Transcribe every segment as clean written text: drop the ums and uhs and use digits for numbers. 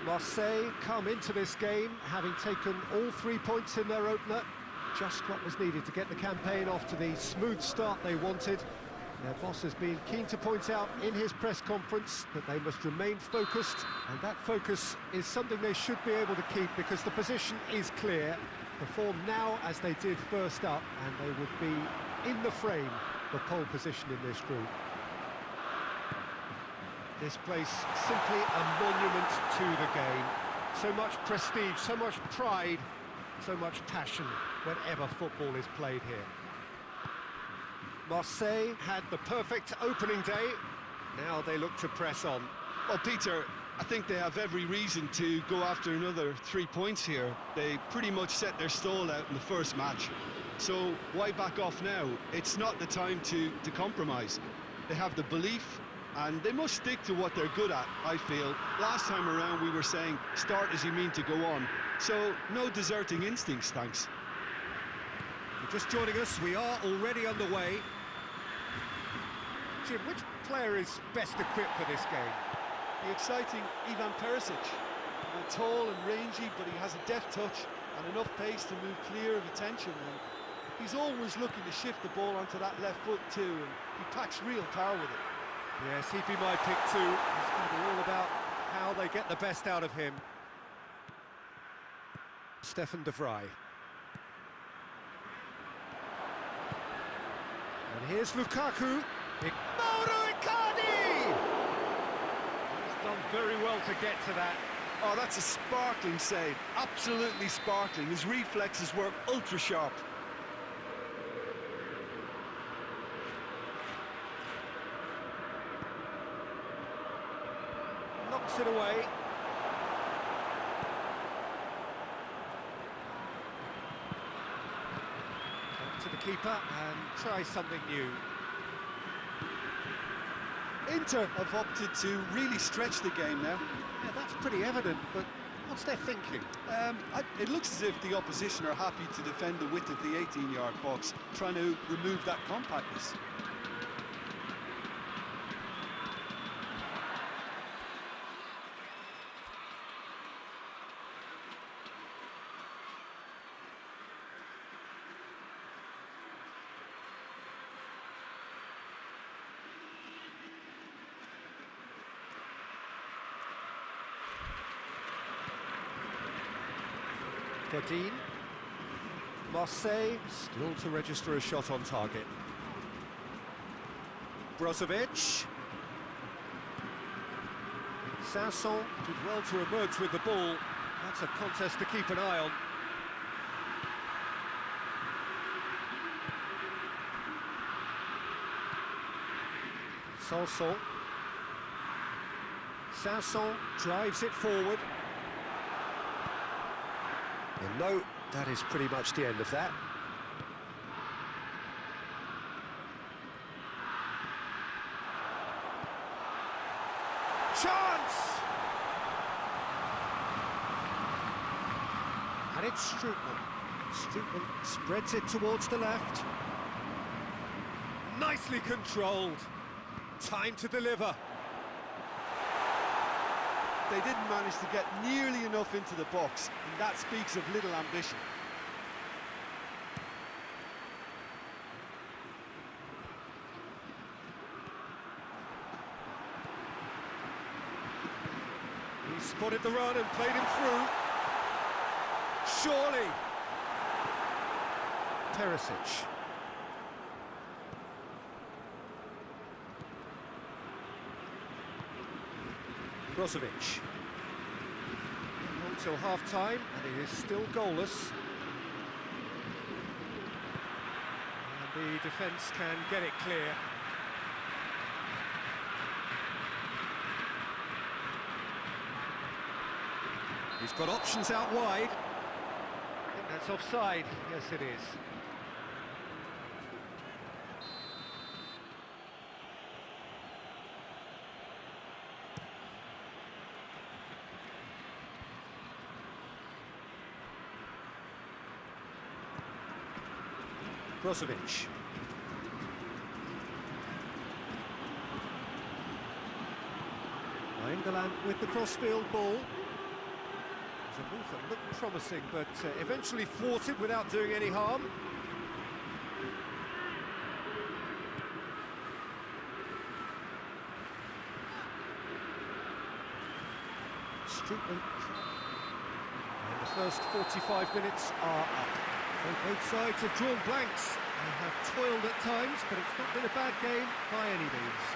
Marseille come into this game having taken all 3 points in their opener. Just what was needed to get the campaign off to the smooth start they wanted. Their boss has been keen to point out in his press conference that they must remain focused, and that focus is something they should be able to keep because the position is clear. Perform now as they did first up, and they would be in the frame for pole position in this group. This place simply a monument to the game. So much prestige, so much pride, so much passion whenever football is played here. Marseille had the perfect opening day. Now they look to press on. Well, Peter, I think they have every reason to go after another 3 points here. They pretty much set their stall out in the first match. So why back off now? It's not the time to compromise. They have the belief, and they must stick to what they're good at, I feel. Last time around we were saying, start as you mean to go on. So no deserting instincts, thanks. If you're just joining us, we are already underway. Jim, which player is best equipped for this game? The exciting Ivan Perisic. Tall and rangy, but he has a deft touch and enough pace to move clear of attention. And he's always looking to shift the ball onto that left foot too, and he packs real power with it. Yes, he'd be my pick too. It's going to be all about how they get the best out of him. Stefan de Vrij. And here's Lukaku. Mauro Icardi! He's done very well to get to that. Oh, that's a sparkling save. Absolutely sparkling. His reflexes work ultra sharp. Knocks it away. Back to the keeper and try something new. Inter have opted to really stretch the game now. Yeah, that's pretty evident, but what's their thinking? It looks as if the opposition are happy to defend the width of the 18-yard box, trying to remove that compactness. Godin. Marseille still to register a shot on target. Brozovic. Sanson did well to emerge with the ball. That's a contest to keep an eye on. Sanson. Sanson drives it forward. And no, that is pretty much the end of that. Chance! And it's Strootman. Strootman spreads it towards the left. Nicely controlled. Time to deliver. They didn't manage to get nearly enough into the box, and that speaks of little ambition. He spotted the run and played him through. Surely. Perisic. Brozovic. Until half-time, and it is still goalless. And the defence can get it clear. He's got options out wide. I think that's offside. Yes, it is. Brozovic. England with the crossfield ball. was a move that looked promising, but eventually thwarted without doing any harm. Treatment. And the first 45 minutes are up. So both sides have drawn blanks. They have toiled at times, but it's not been a bad game by any means.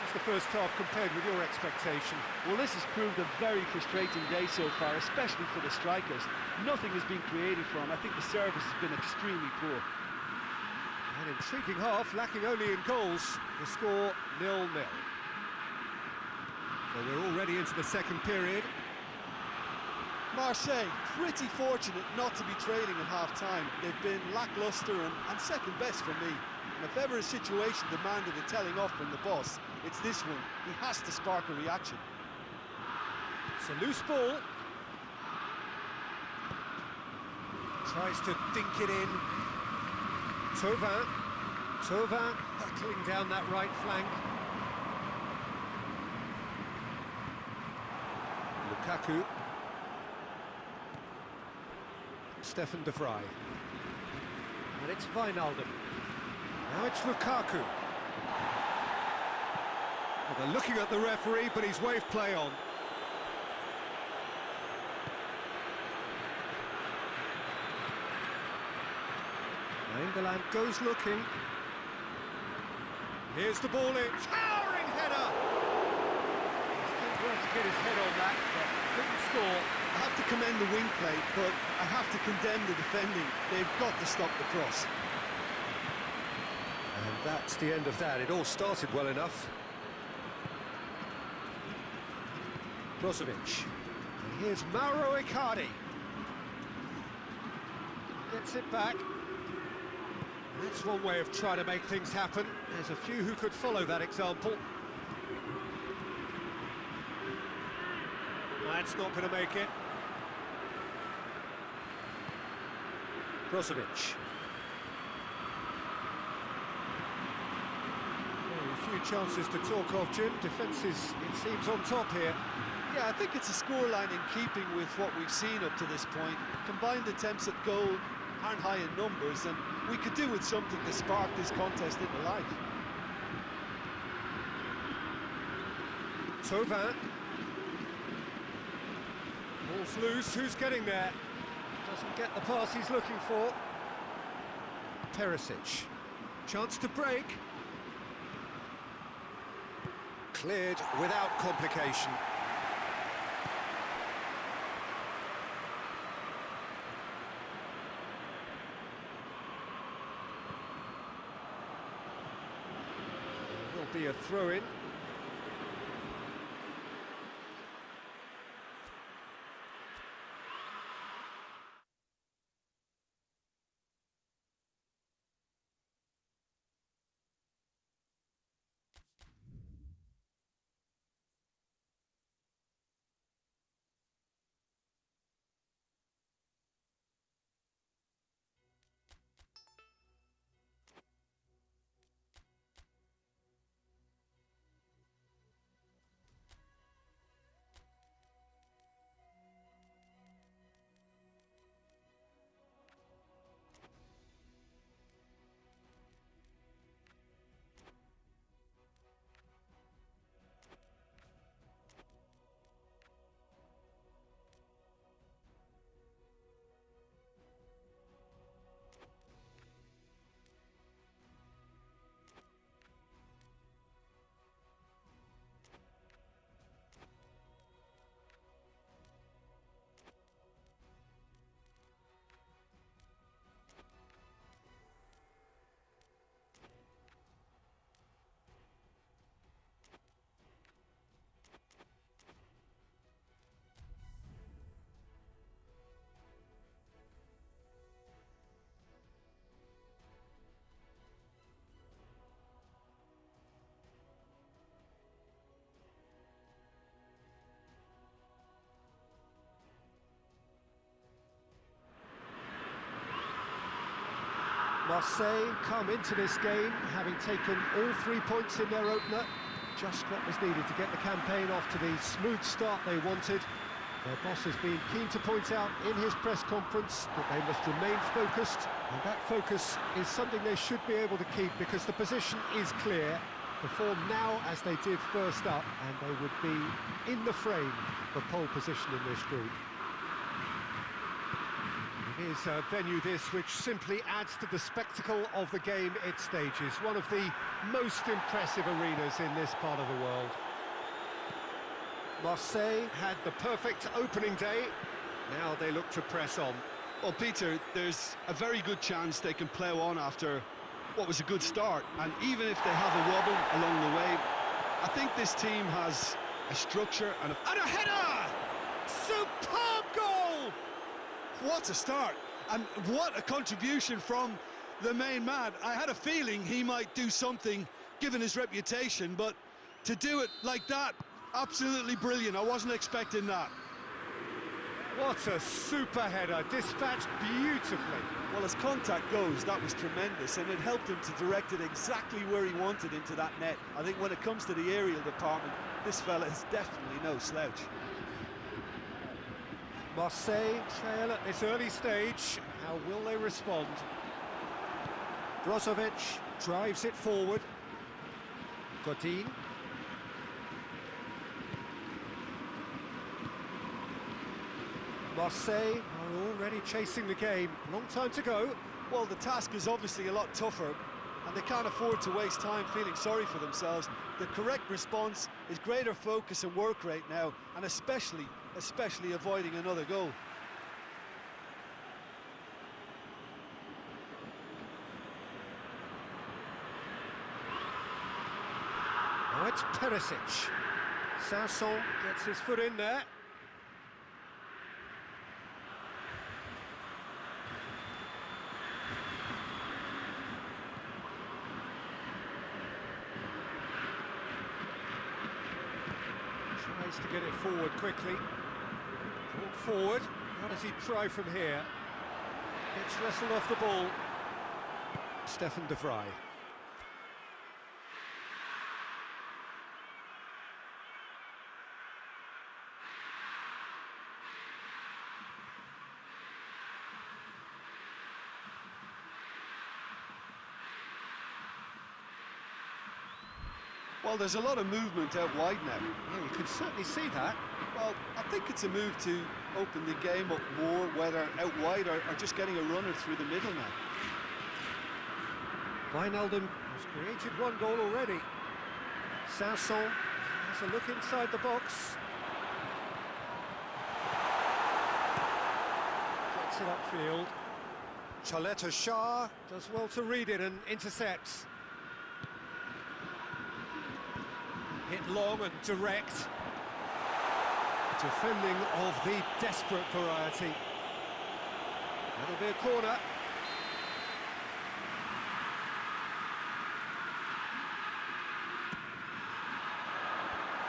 How's the first half compared with your expectation? Well, this has proved a very frustrating day so far, especially for the strikers. Nothing has been created for them. I think the service has been extremely poor. An intriguing half, lacking only in goals. The score 0-0. So we're already into the second period. Marseille, pretty fortunate not to be trailing at half-time. They've been lacklustre and second best for me. And if ever a situation demanded a telling off from the boss, it's this one. He has to spark a reaction. It's a loose ball. Tries to dink it in. Thauvin battling down that right flank. Lukaku. Stefan de Vrij. And it's Wijnaldum. Now it's Lukaku. Well, they're looking at the referee, but he's waved play on. England goes looking. Here's the ball in. Towering header! He's done well to get his head on that, but couldn't score. I have to commend the wing play, but I have to condemn the defending. They've got to stop the cross. And that's the end of that. It all started well enough. Brozovic. And here's Mauro Icardi. Gets it back. That's one way of trying to make things happen. There's a few who could follow that example. That's not going to make it. Brozovic. Very few chances to talk of, Jim. Defence is, it seems, on top here. Yeah, I think it's a scoreline in keeping with what we've seen up to this point. Combined attempts at goal aren't high in numbers, and we could do with something to spark this contest into life. Thauvin. Ball's loose, who's getting there? Doesn't get the pass he's looking for. Perisic. Chance to break. Cleared without complication. Will be a throw-in. Marseille come into this game having taken all 3 points in their opener. Just what was needed to get the campaign off to the smooth start they wanted. Their boss has been keen to point out in his press conference that they must remain focused, and that focus is something they should be able to keep because the position is clear. Perform now as they did first up, and they would be in the frame for pole position in this group. It is a venue this which simply adds to the spectacle of the game it stages. One of the most impressive arenas in this part of the world. Marseille had the perfect opening day. Now they look to press on. Well, Peter, there's a very good chance they can plough on after what was a good start. And even if they have a wobble along the way, I think this team has a structure and a header! Superb goal! What a start, and what a contribution from the main man. I had a feeling he might do something, given his reputation, but to do it like that, absolutely brilliant. I wasn't expecting that. What a super header, dispatched beautifully. Well, as contact goes, that was tremendous, and it helped him to direct it exactly where he wanted into that net. I think when it comes to the aerial department, this fella is definitely no slouch. Marseille trail at this early stage. How will they respond? Brozovic drives it forward. Godin. Marseille are already chasing the game. Long time to go. Well, the task is obviously a lot tougher, and they can't afford to waste time feeling sorry for themselves. The correct response is greater focus and work rate now, and especially avoiding another goal. Now it's Perisic. Sanson gets his foot in there. Tries to get it forward quickly. Brought forward. How does he try from here? Gets wrestled off the ball. Stefan de Vrij. Well, there's a lot of movement out wide now. Yeah, you can certainly see that. Well, I think it's a move to open the game up more, whether out wide or just getting a runner through the middle now. Wijnaldum has created one goal already. Sanson has a look inside the box. Gets it upfield. Chaleta Shah does well to read it and intercepts. Hit long and direct. Defending of the desperate variety. That'll be a corner.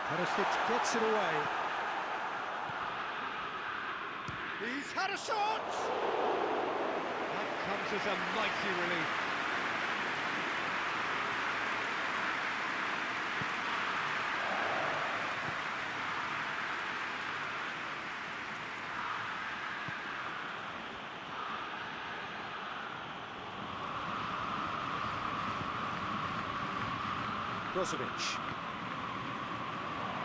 Perisic gets it away. He's had a shot! That comes as a mighty relief. Brozovic.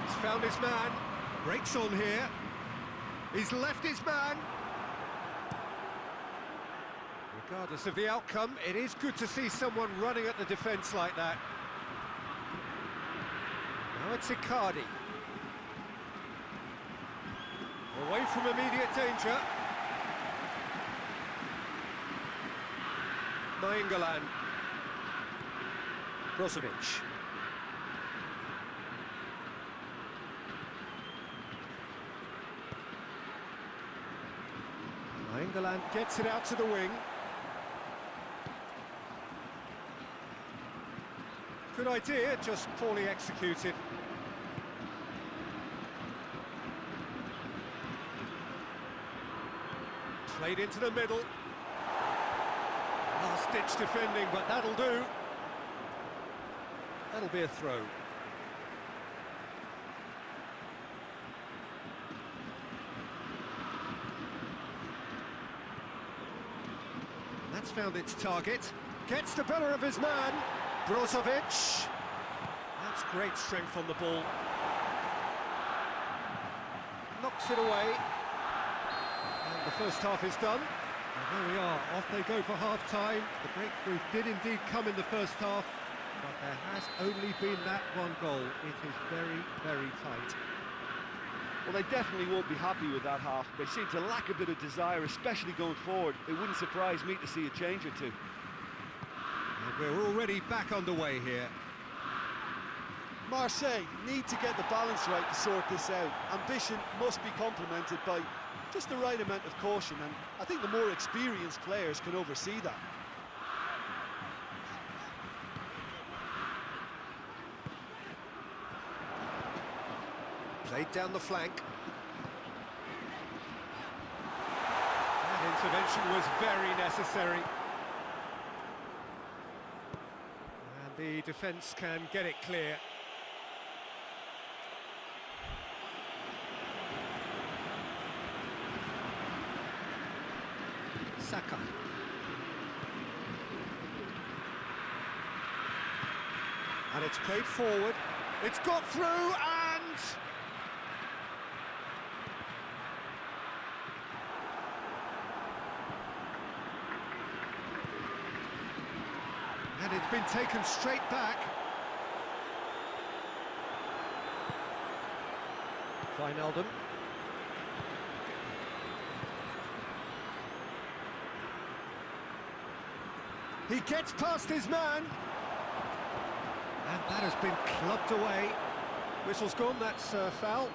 He's found his man. Breaks on here. He's left his man. Regardless of the outcome, it is good to see someone running at the defence like that. Now it's Icardi. Away from immediate danger. Nainggolan. Brozovic. Nainggolan gets it out to the wing. Good idea, just poorly executed. Played into the middle. Last-ditch defending, but that'll do. That'll be a throw. found its target. Gets the better of his man. Brozovic. That's great strength on the ball. Knocks it away. And the first half is done. And there we are, off they go for half-time. The breakthrough did indeed come in the first half, but there has only been that one goal. It is very, very tight. Well, they definitely won't be happy with that half. They seem to lack a bit of desire, especially going forward. It wouldn't surprise me to see a change or two. And we're already back underway here. Marseille need to get the balance right to sort this out. Ambition must be complemented by just the right amount of caution, and I think the more experienced players can oversee that. Played down the flank. That intervention was very necessary. And the defence can get it clear. Saka. And it's played forward. It's got through and... And it's been taken straight back. Wijnaldum. He gets past his man. And that has been clubbed away. Whistle's gone, that's foul.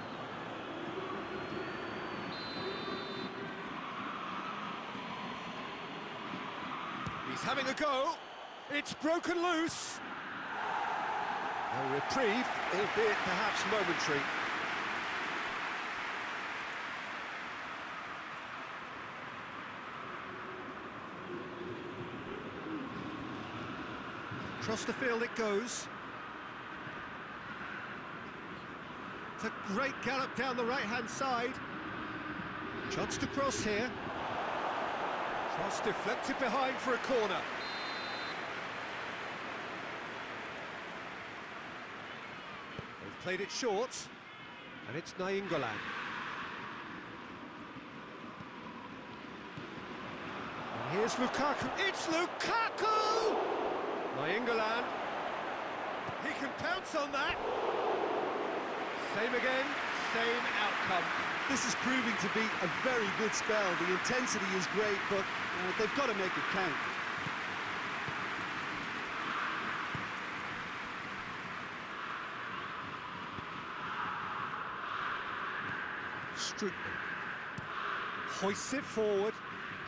He's having a go. It's broken loose. A reprieve, albeit perhaps momentary. Across the field it goes. It's a great gallop down the right-hand side. Chance to cross here. Cross deflected behind for a corner. They've played it short, and it's Nainggolan. And here's Lukaku. It's Lukaku! Nainggolan. He can pounce on that. Same again, same outcome. This is proving to be a very good spell. The intensity is great, but they've got to make it count. Strootman hoists it forward,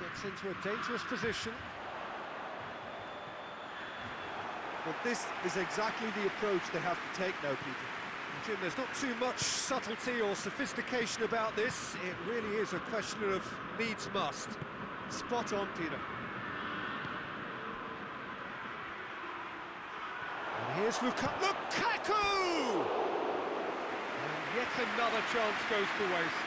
gets into a dangerous position. But this is exactly the approach they have to take now, Peter. Jim, there's not too much subtlety or sophistication about this. It really is a question of needs must. Spot on, Peter. And here's Lukaku! And yet another chance goes to waste.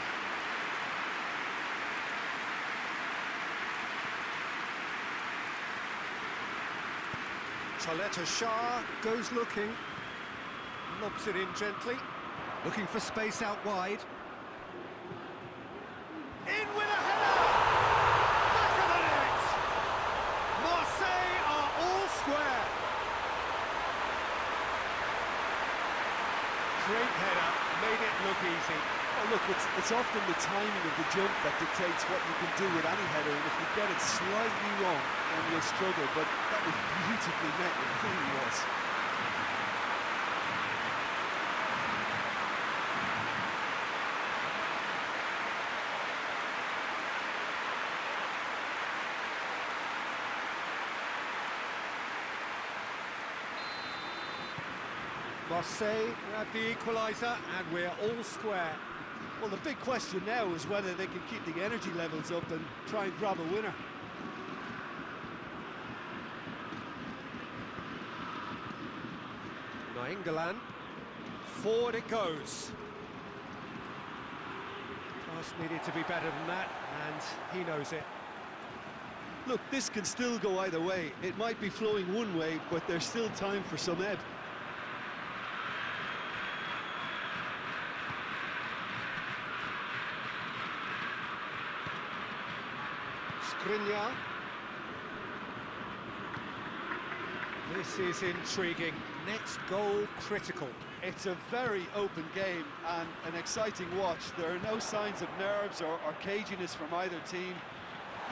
Chaleta Shah goes looking. Lobs it in gently, looking for space out wide. In with a header! Back of the net! Marseille are all square. Great header, made it look easy. Oh, look, it's often the timing of the jump that dictates what you can do with any header, and if you get it slightly wrong, then you'll struggle, but that was beautifully met, it really was. Marseille grab the equaliser, and we're all square. Well, the big question now is whether they can keep the energy levels up and try and grab a winner. Nainggolan, forward it goes. Pass needed to be better than that, and he knows it. Look, this can still go either way. It might be flowing one way, but there's still time for some ebb. Skriniar. This is intriguing. Next goal critical. It's a very open game and an exciting watch. There are no signs of nerves or caginess from either team.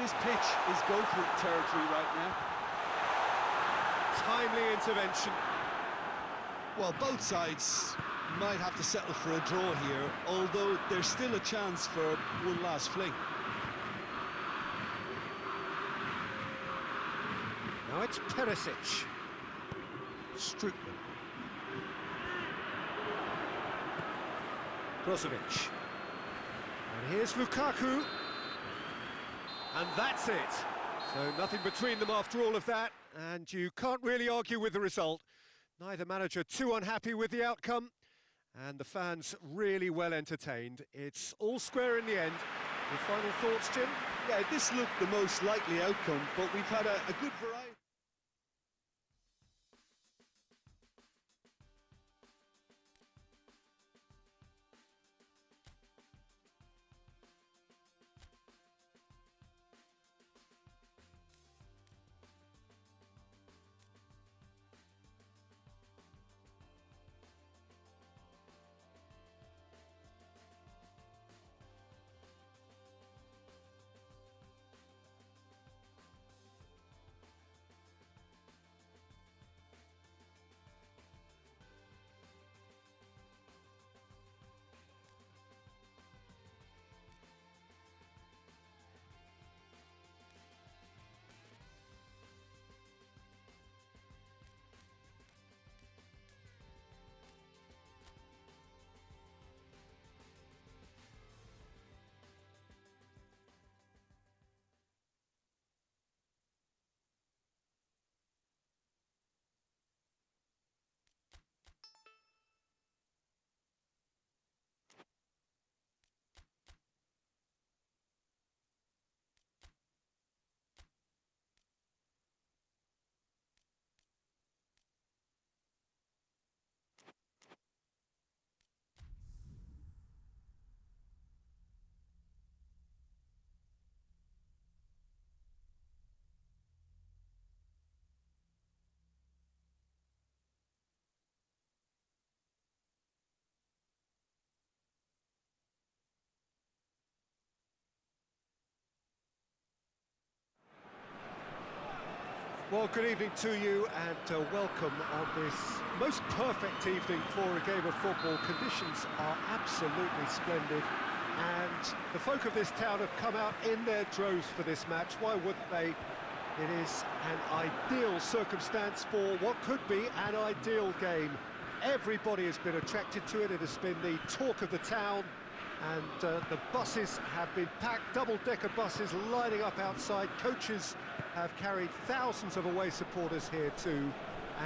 This pitch is go-for-it territory right now. Timely intervention. Well, both sides might have to settle for a draw here, although there's still a chance for one last fling. Now it's Perisic. Strootman. Brozovic. And here's Lukaku. And that's it. So nothing between them after all of that, and you can't really argue with the result. Neither manager too unhappy with the outcome, and the fans really well entertained. It's all square in the end. Your final thoughts, Jim? Yeah, this looked the most likely outcome, but we've had a good variety. Well, good evening to you and welcome on this most perfect evening for a game of football. Conditions are absolutely splendid and the folk of this town have come out in their droves for this match. Why wouldn't they? It is an ideal circumstance for what could be an ideal game. Everybody has been attracted to it. It has been the talk of the town, and the buses have been packed, double-decker buses lining up outside. Coaches have carried thousands of away supporters here too,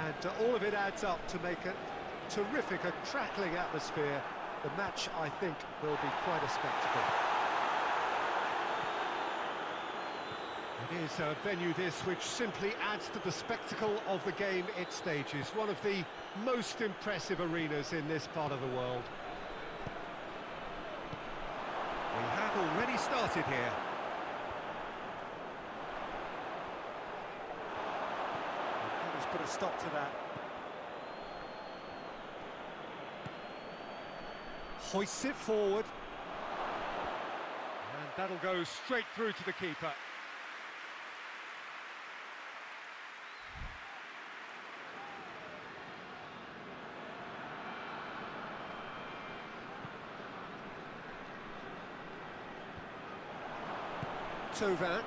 and all of it adds up to make a terrific, a crackling atmosphere. The match, I think, will be quite a spectacle. It is a venue this which simply adds to the spectacle of the game it stages. One of the most impressive arenas in this part of the world. We have already started here. Let's put a stop to that. Hoists it forward. And that'll go straight through to the keeper. Tovan.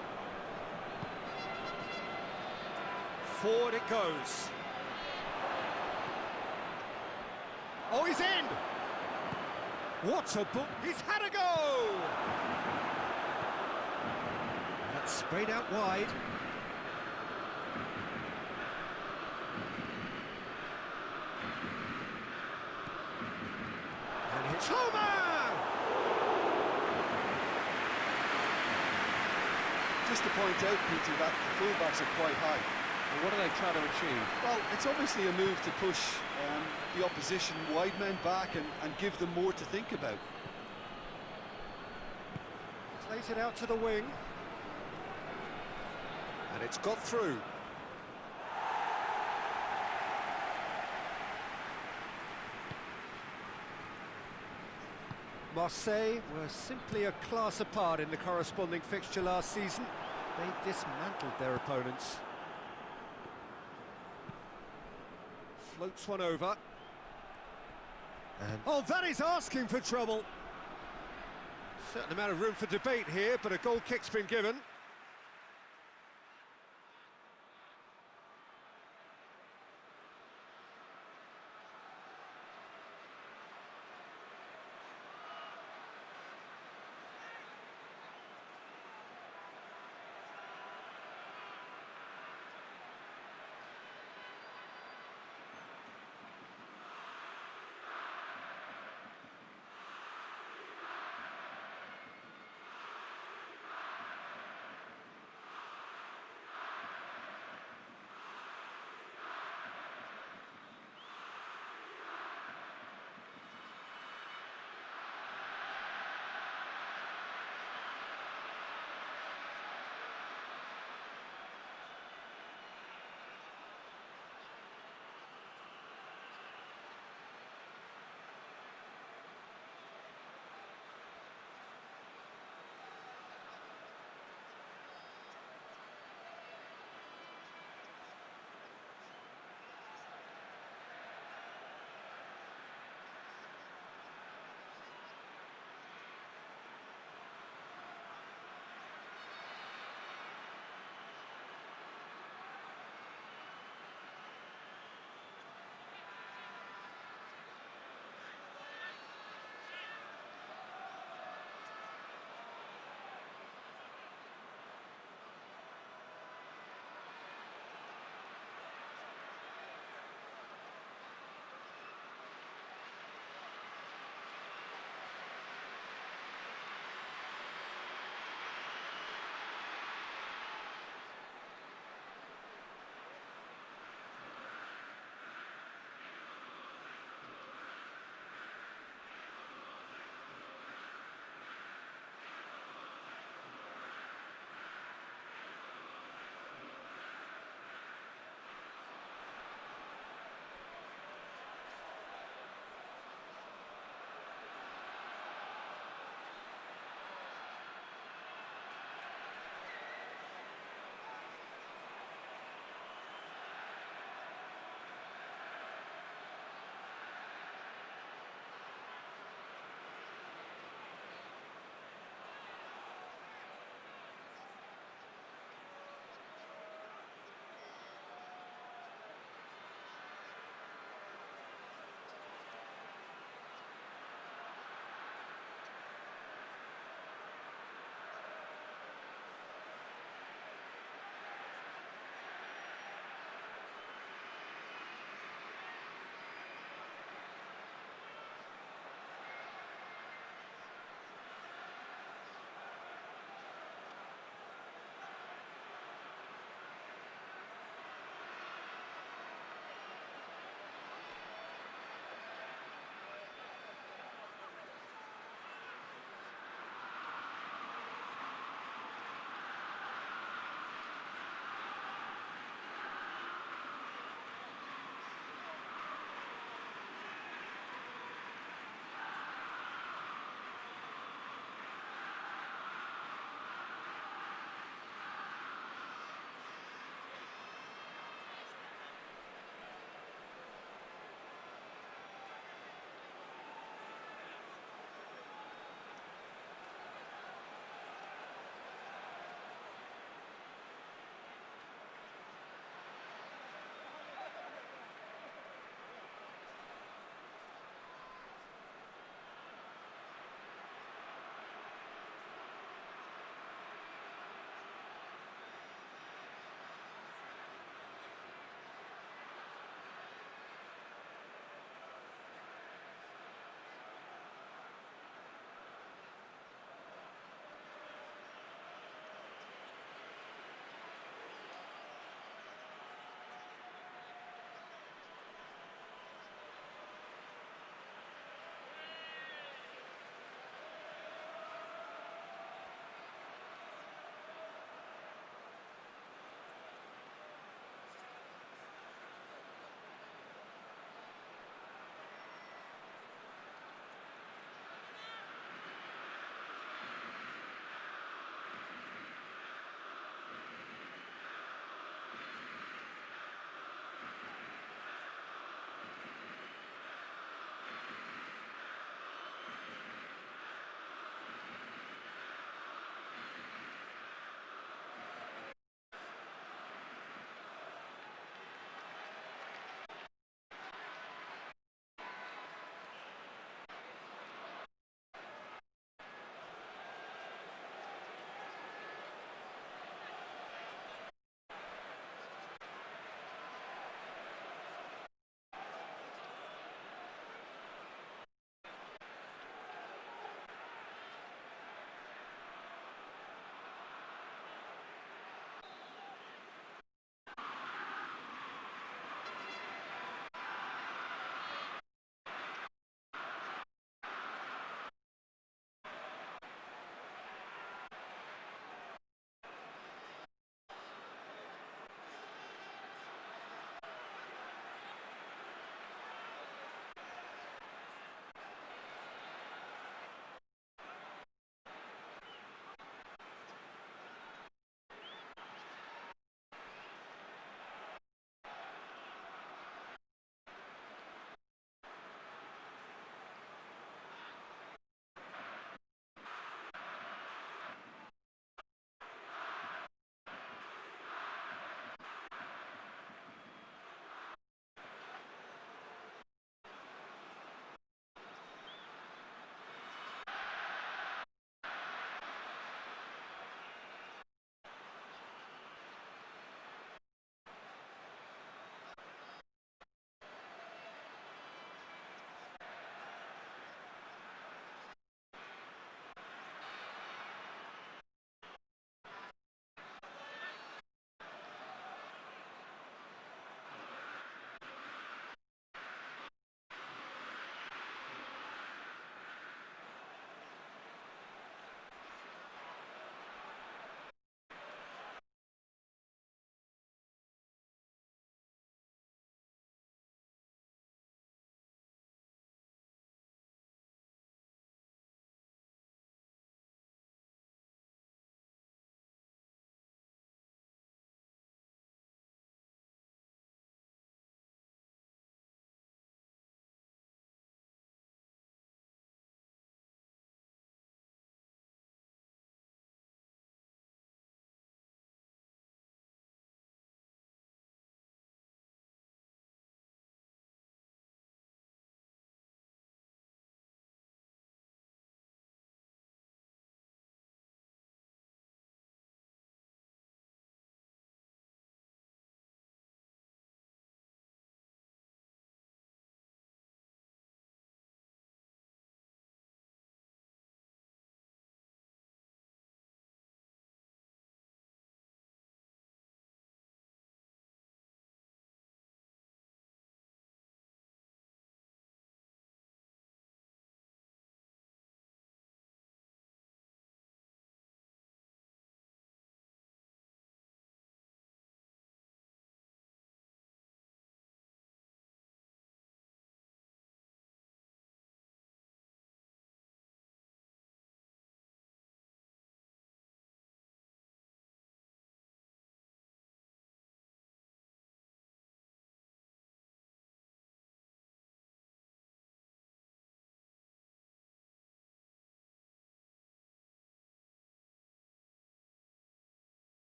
Forward it goes. Oh, he's in! What a ball! He's had a go! That's sprayed out wide. And it's Homer! Just to point out, Peter, that the fullbacks are quite high. And what are they trying to achieve? Well, it's obviously a move to push the opposition wide men back and give them more to think about. Plays it out to the wing. And it's got through. Marseille were simply a class apart in the corresponding fixture last season. They dismantled their opponents. Floats one over. And oh, that is asking for trouble. Certain amount of room for debate here, but a goal kick's been given.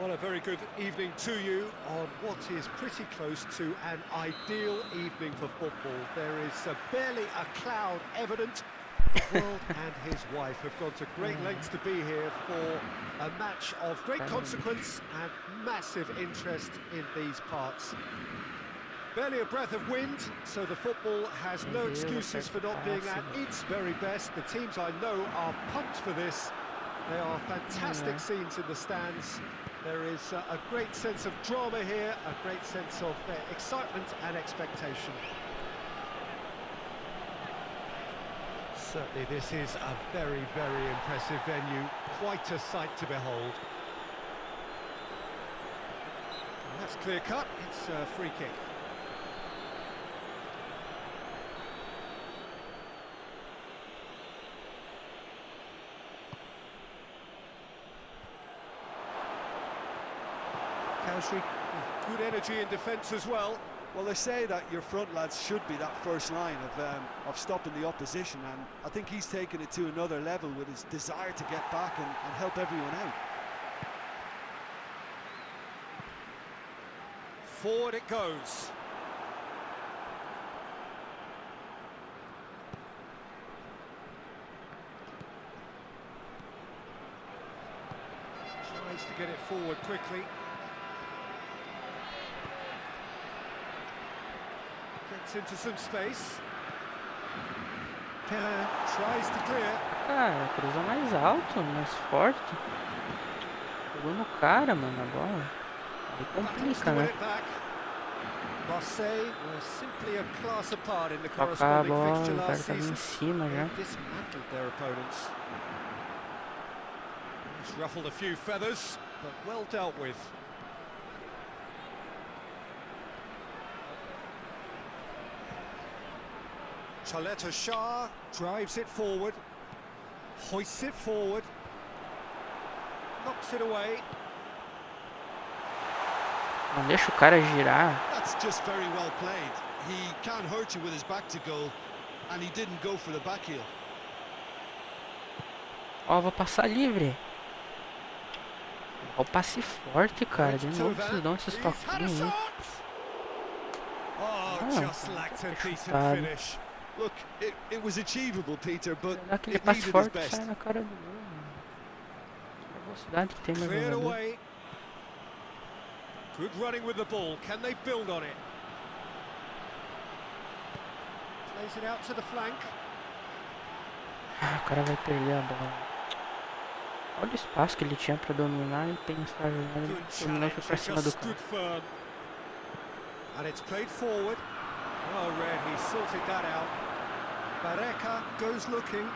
Well, a very good evening to you on what is pretty close to an ideal evening for football. There is barely a cloud evident. The world and his wife have gone to great lengths to be here for a match of great consequence and massive interest in these parts. Barely a breath of wind, so the football has no excuses for not being at its very best. The teams I know are pumped for this. There are fantastic scenes in the stands. There is a great sense of drama here, a great sense of excitement and expectation. Certainly this is a very, very impressive venue, quite a sight to behold. And that's clear cut, it's a free kick. With good energy in defence as well. Well, they say that your front lads should be that first line of stopping the opposition, and I think he's taken it to another level with his desire to get back and help everyone out. Forward it goes. Tries to get it forward quickly. Gets into some space. Pella tries to clear. Cara, cruza mais alto, mais forte. Pegou no cara, mano, a bola. Aí complica, né? Marseille were simply a class apart in the Tocar a corresponding bola, fixture o cara last tava em season. cima já. They dismantled their opponents. It's ruffled a few feathers, but well dealt with. Chaleta Shah drives it forward, hoists it forward, knocks it away. Não deixa o cara girar. That's just very well played. He can't hurt you with his back to goal, and he didn't go for the back heel. Ó, vou passar livre. Ó, o passe forte, cara. De novo vocês dão esses toquinhos aí. Just lacked a decent chutado. finish. Look, it was achievable, Peter, but Dá aquele it passe needed his forte e best. sai na cara do gol. A velocidade que tem meu Cleared jogador. away. Good running with the ball. Can they build on it? Plays it out to the flank. Ah, o cara vai perder a bola. Olha o espaço que ele tinha pra dominar e pensar jogando. Good Dominou e foi pra challenge. cima do Just cara. stood firm. And it's played forward. Well read. He sorted that out. Barreca goes looking.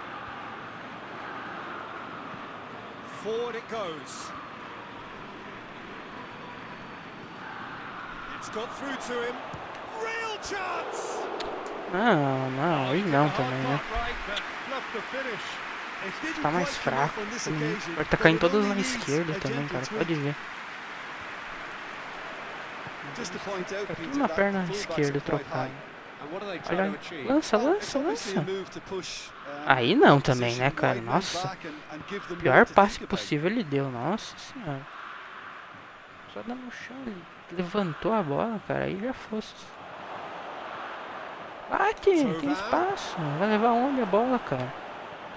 Forward it goes. It's got through to him. Real chance! Não, não, aí não também, né? Tá mais fraco. Vai tacar em todas na esquerda também, cara. Pode ver. Just to point out, Tá Peter, tudo na that perna fullback's esquerda are quite trocada. high. And what are they trying to Olha, achieve? lança, Well, it's lança, obviously a lança. move to push, Aí não também, opposition né, cara? wide men Nossa. back and give them more Pior to passe think about. possível ele deu, nossa senhora. Só dá no chão, ele levantou a bola, cara, aí já fosse. Bate, tem espaço. Vai levar onde a bola, cara?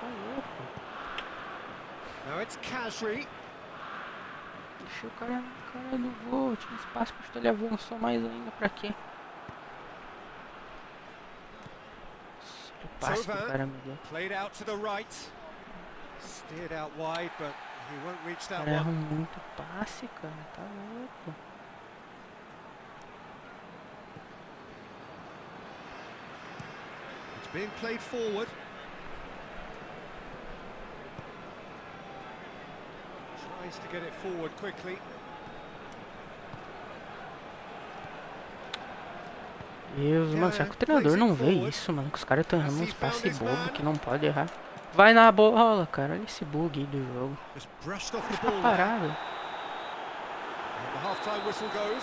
Tá louco. Now it's Kasri. Deixa o cara na cara do gol, tinha espaço pra ele avançou mais ainda, pra quê? Nossa, o passe que o cara me deu. Played out to the right. Steered out wide, but he won't reach O that cara erra one. muito passe, cara, tá louco. It's being played forward. Tries to get it forward quickly. Deus, mano, será que o treinador não vê isso, mano? Que os caras estão errando uns passes bobos que não pode errar. Vai na bola, cara. Olha esse bug aí do jogo. Just brushed off the Tá ball. parado. And the half-time whistle goes.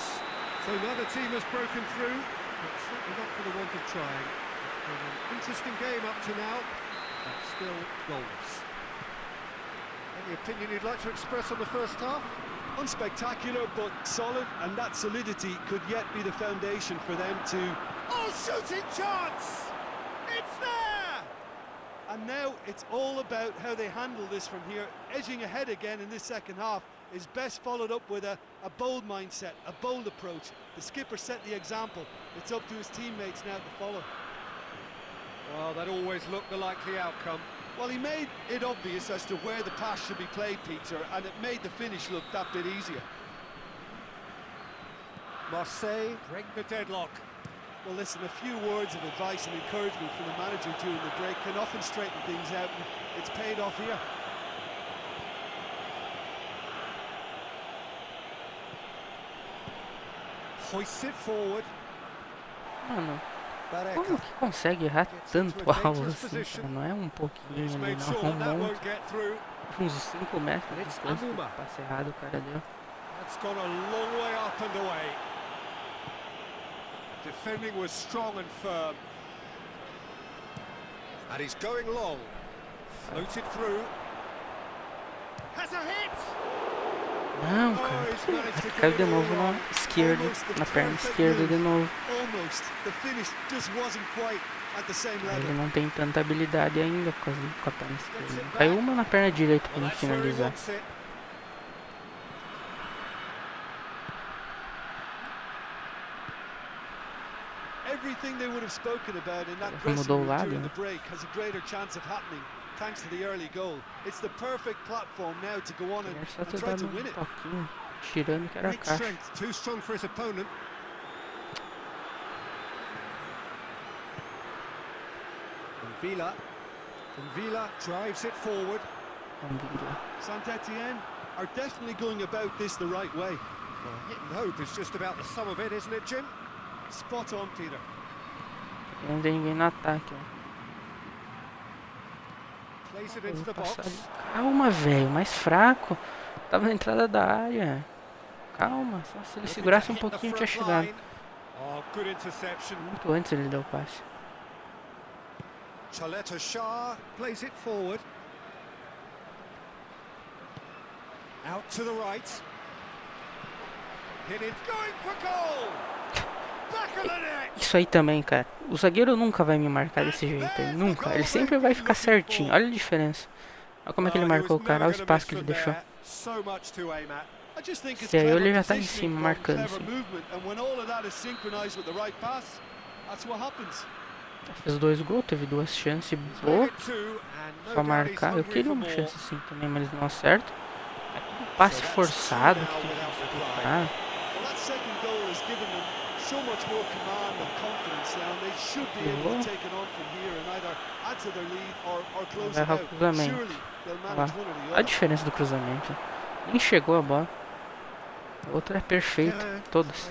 So neither team has broken through, but certainly not for the want of trying. It's been an interesting game up to now, but still goalless. Any opinion you'd like to express on the first half? Unspectacular, but solid, and that solidity could yet be the foundation for them to... Oh, shooting chance! It's there! And now it's all about how they handle this from here. Edging ahead again in this second half is best followed up with a bold mindset, a bold approach. The skipper set the example. It's up to his teammates now to follow. Well, that always looked the likely outcome. Well, he made it obvious as to where the pass should be played, Peter, and it made the finish look that bit easier. Marseille break the deadlock. Well, listen, a few words of advice and encouragement from the manager during the break can often straighten things out, and it's paid off here. Hoists it forward. Mano, como que consegue errar tanto alvo assim, cara? Não é um pouquinho ali, não. Um monte. Uns 5 metros de distância. Passe errado o cara deu. That's gone a long way up and away. Defending was strong and firm. And he's going long. Floated through. Has a hit! Não, cara. Caiu de novo na esquerda, na perna esquerda de novo. Ele não tem tanta habilidade ainda por causa com a perna esquerda. Caiu uma na perna direita pra ele finalizar. Mudou o lado, né? Thanks to the early goal. It's the perfect platform now to go on and try to win it. Tirando que era a caixa. Too strong for his opponent. Villa drives it forward. Saint-Etienne are definitely going about this the right way. Well, hit and hope is just about the sum of it, isn't it, Jim? Spot on, Peter. Não tem ninguém no ataque, ó. Calma, velho, mais fraco. Tava na entrada da área. Calma, só se ele segurasse um pouquinho tinha chegado. Muito antes ele deu o passe. Plays it forward. Out to the right. Hit it, going for goal. Isso aí também, cara. O zagueiro nunca vai me marcar desse jeito aí. Nunca. Ele sempre vai ficar certinho. Olha a diferença. Olha como é que ele marcou o cara. Olha o espaço que ele deixou. Se aí ele já tá em cima marcando assim. Fez 2 gols, teve 2 chances boas. Só marcar. Eu queria uma chance assim também, mas eles não acertam. É tudo passe forçado. Que tem que disputar. So much more command and confidence now, and they should be able to take it on from here and either add to their lead or close it out. Surely they'll manage one or the other. A diferença do cruzamento. Nem chegou a bola. A outra é perfeita, todas.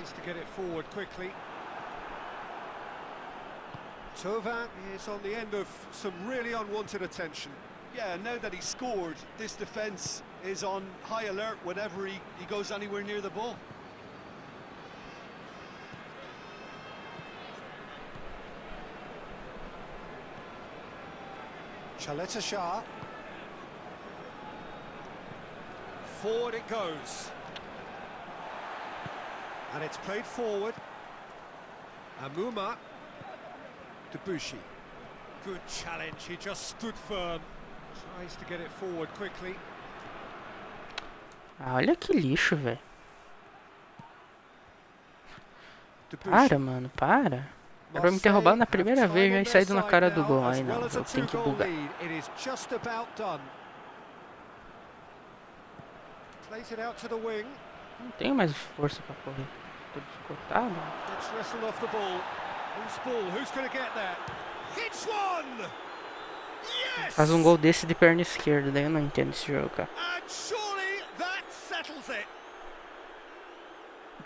Tovan is on the end of some really unwanted attention. Yeah, now that he's scored, this defence is on high alert whenever he goes anywhere near the ball. Chaleta Shah. Forward it goes. And it's played forward. Amuma. Debussy. Good challenge, he just stood firm. Tries to get it forward quickly. Olha que lixo, velho. Para, mano, para. É pra me ter roubado na primeira vez já e saído na cara do gol. Aí não, eu tenho que bugar. Não tenho mais força pra correr. Tô descortado. Faz um gol desse de perna esquerda, daí eu não entendo esse jogo, cara.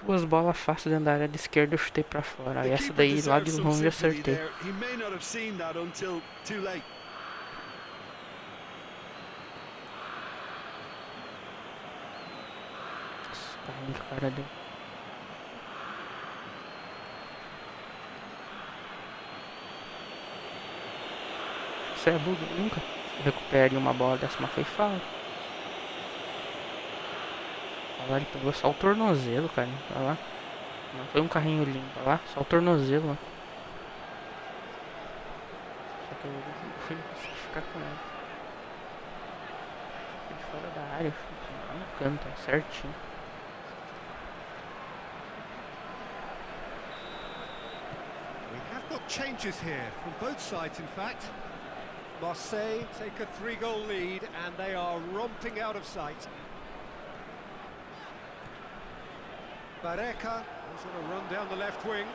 2 bolas fáceis dentro da área de esquerda, eu chutei pra fora. Aí essa daí lá de longe eu acertei. Nossa, que cara deu. Isso é bug, nunca recupere uma bola dessa, mas foi falta. Olha lá, ele pegou só o tornozelo, cara. Olha lá. Não foi um carrinho limpo, olha lá. Só o tornozelo, ó. Só que eu fui ficar com ela. Foi de fora da área, lá no canto, ó, certinho. We have got changes here from both sides, in fact. Marseille take a 3-goal lead and they are romping out of sight. Barreca is on a run down the left wing.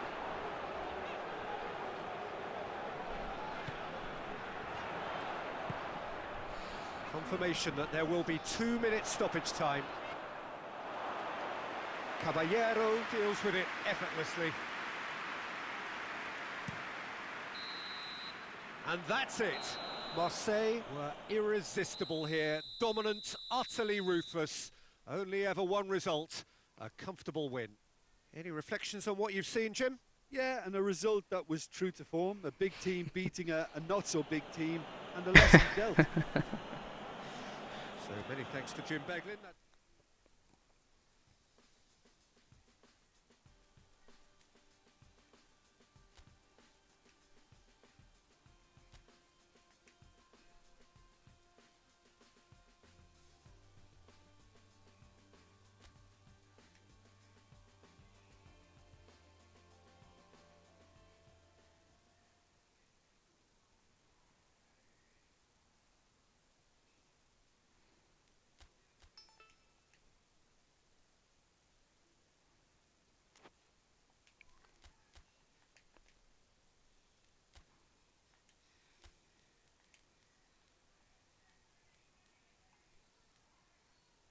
Confirmation that there will be 2 minutes stoppage time. Caballero deals with it effortlessly. And that's it. Marseille were irresistible here, dominant, utterly ruthless. Only ever one result, a comfortable win. Any reflections on what you've seen, Jim? Yeah, and a result that was true to form. A big team beating a not-so-big team, and the lesson dealt. So many thanks to Jim Beglin.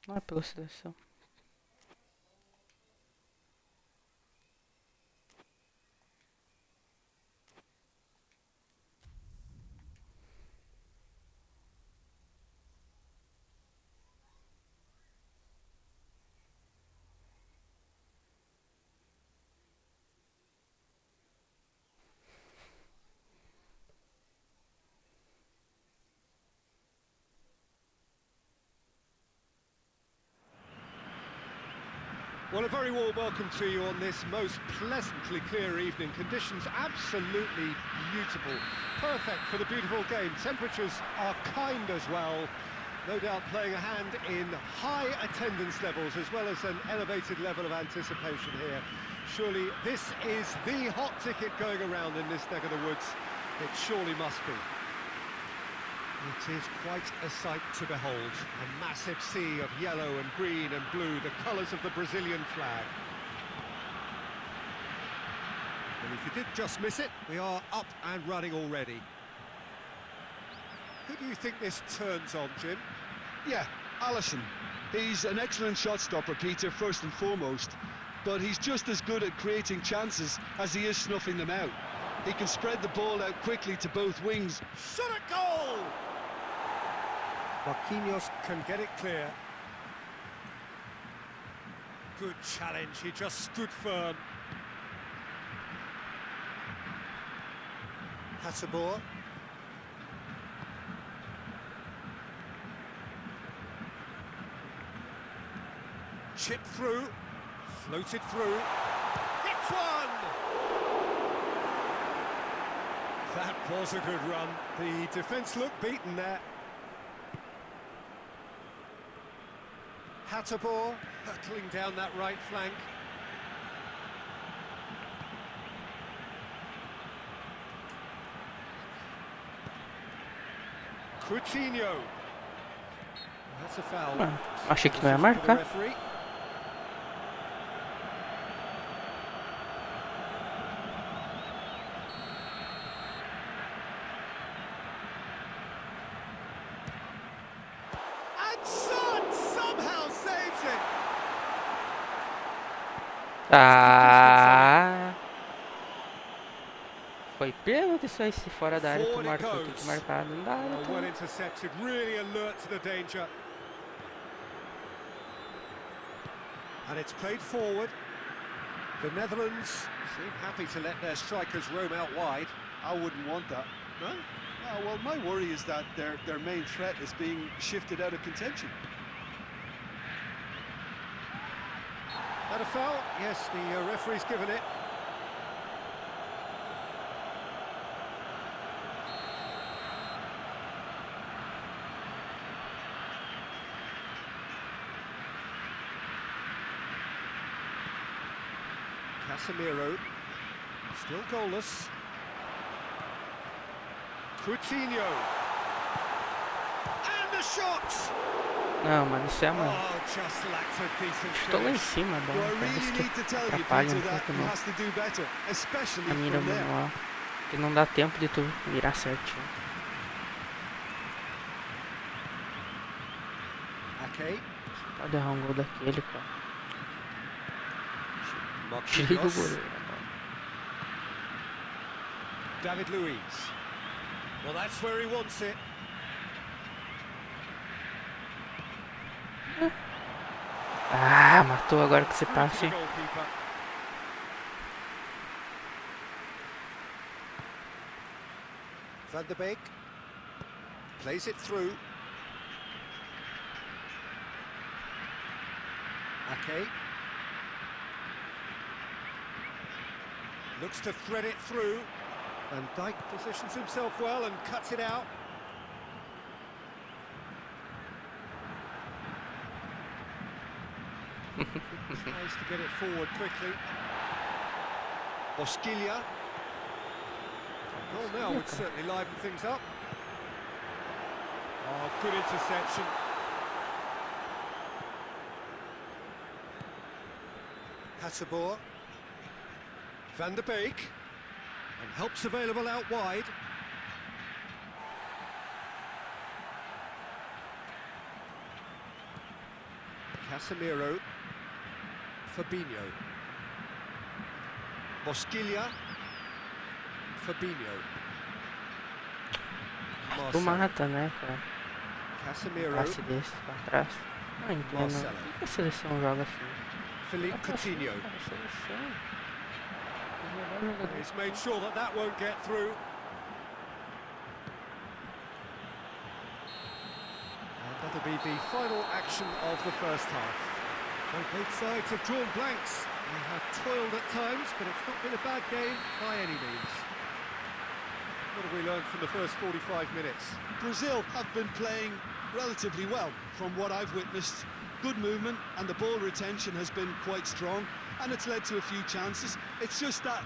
Não é pela seleção. Well, a very warm welcome to you on this most pleasantly clear evening. Conditions absolutely beautiful. Perfect for the beautiful game. Temperatures are kind as well. No doubt playing a hand in high attendance levels as well as an elevated level of anticipation here. Surely this is the hot ticket going around in this neck of the woods. It surely must be. It is quite a sight to behold. A massive sea of yellow and green and blue, the colours of the Brazilian flag. And if you did just miss it, we are up and running already. Who do you think this turns on, Jim? Yeah, Alisson. He's an excellent shot stopper, Peter, first and foremost, but he's just as good at creating chances as he is snuffing them out. He can spread the ball out quickly to both wings. Shot at goal! Marquinhos can get it clear. Good challenge, he just stood firm. Hasselbohr. Chipped through, floated through, hits one! That was a good run. The defence looked beaten there. Hasselbohr hurtling down that right flank. Coutinho. That's a foul. Achei que não ia marcar. Ah, foi pênalti isso aí, se fora da área tu marcou, tem que marcar, não dá, well intercepted, really alert to the danger. And it's played forward. The Netherlands seem happy to let their strikers roam out wide. I wouldn't want that. No? Well, my worry is that their main threat is being shifted out of contention. Had a foul? Yes, the referee's given it. Casemiro, still goalless. Coutinho. And the shot! Não, mano, isso é uma... Oh, just lacked a decent Estou lá em finish. cima, bom, Well, I talvez really que need to tell you, atrapalhe Peter, that pouco he has to do better, especially a mira from there. manual. Que não dá tempo de tu mirar certinho. Okay. Pode errar um gol daquele, cara. Cheio do Marquinhos. goleiro. David Luiz. Well, that's where he wants it. Ah, matou agora que você passe. Goalkeeper. Van der Beek plays it through. Ake looks to thread it through, and Dijk positions himself well and cuts it out. Tries to get it forward quickly. Bosquilha. Goal now would certainly liven things up. Oh, good interception. Hasselbohr. Van der Beek. And help's available out wide. Casemiro. Fabinho. Bosquilha. Fabinho. Tu mata, né, cara? Casemiro. Passe desse pra trás. Não entendo. Por que a seleção joga assim? Philippe Coutinho. A seleção. He's made sure that that won't get through. And that'll be the final action of the first half. So both sides have drawn blanks. They have toiled at times, but it's not been a bad game by any means. What have we learned from the first 45 minutes? Brazil have been playing relatively well from what I've witnessed. Good movement and the ball retention has been quite strong, and it's led to a few chances. It's just that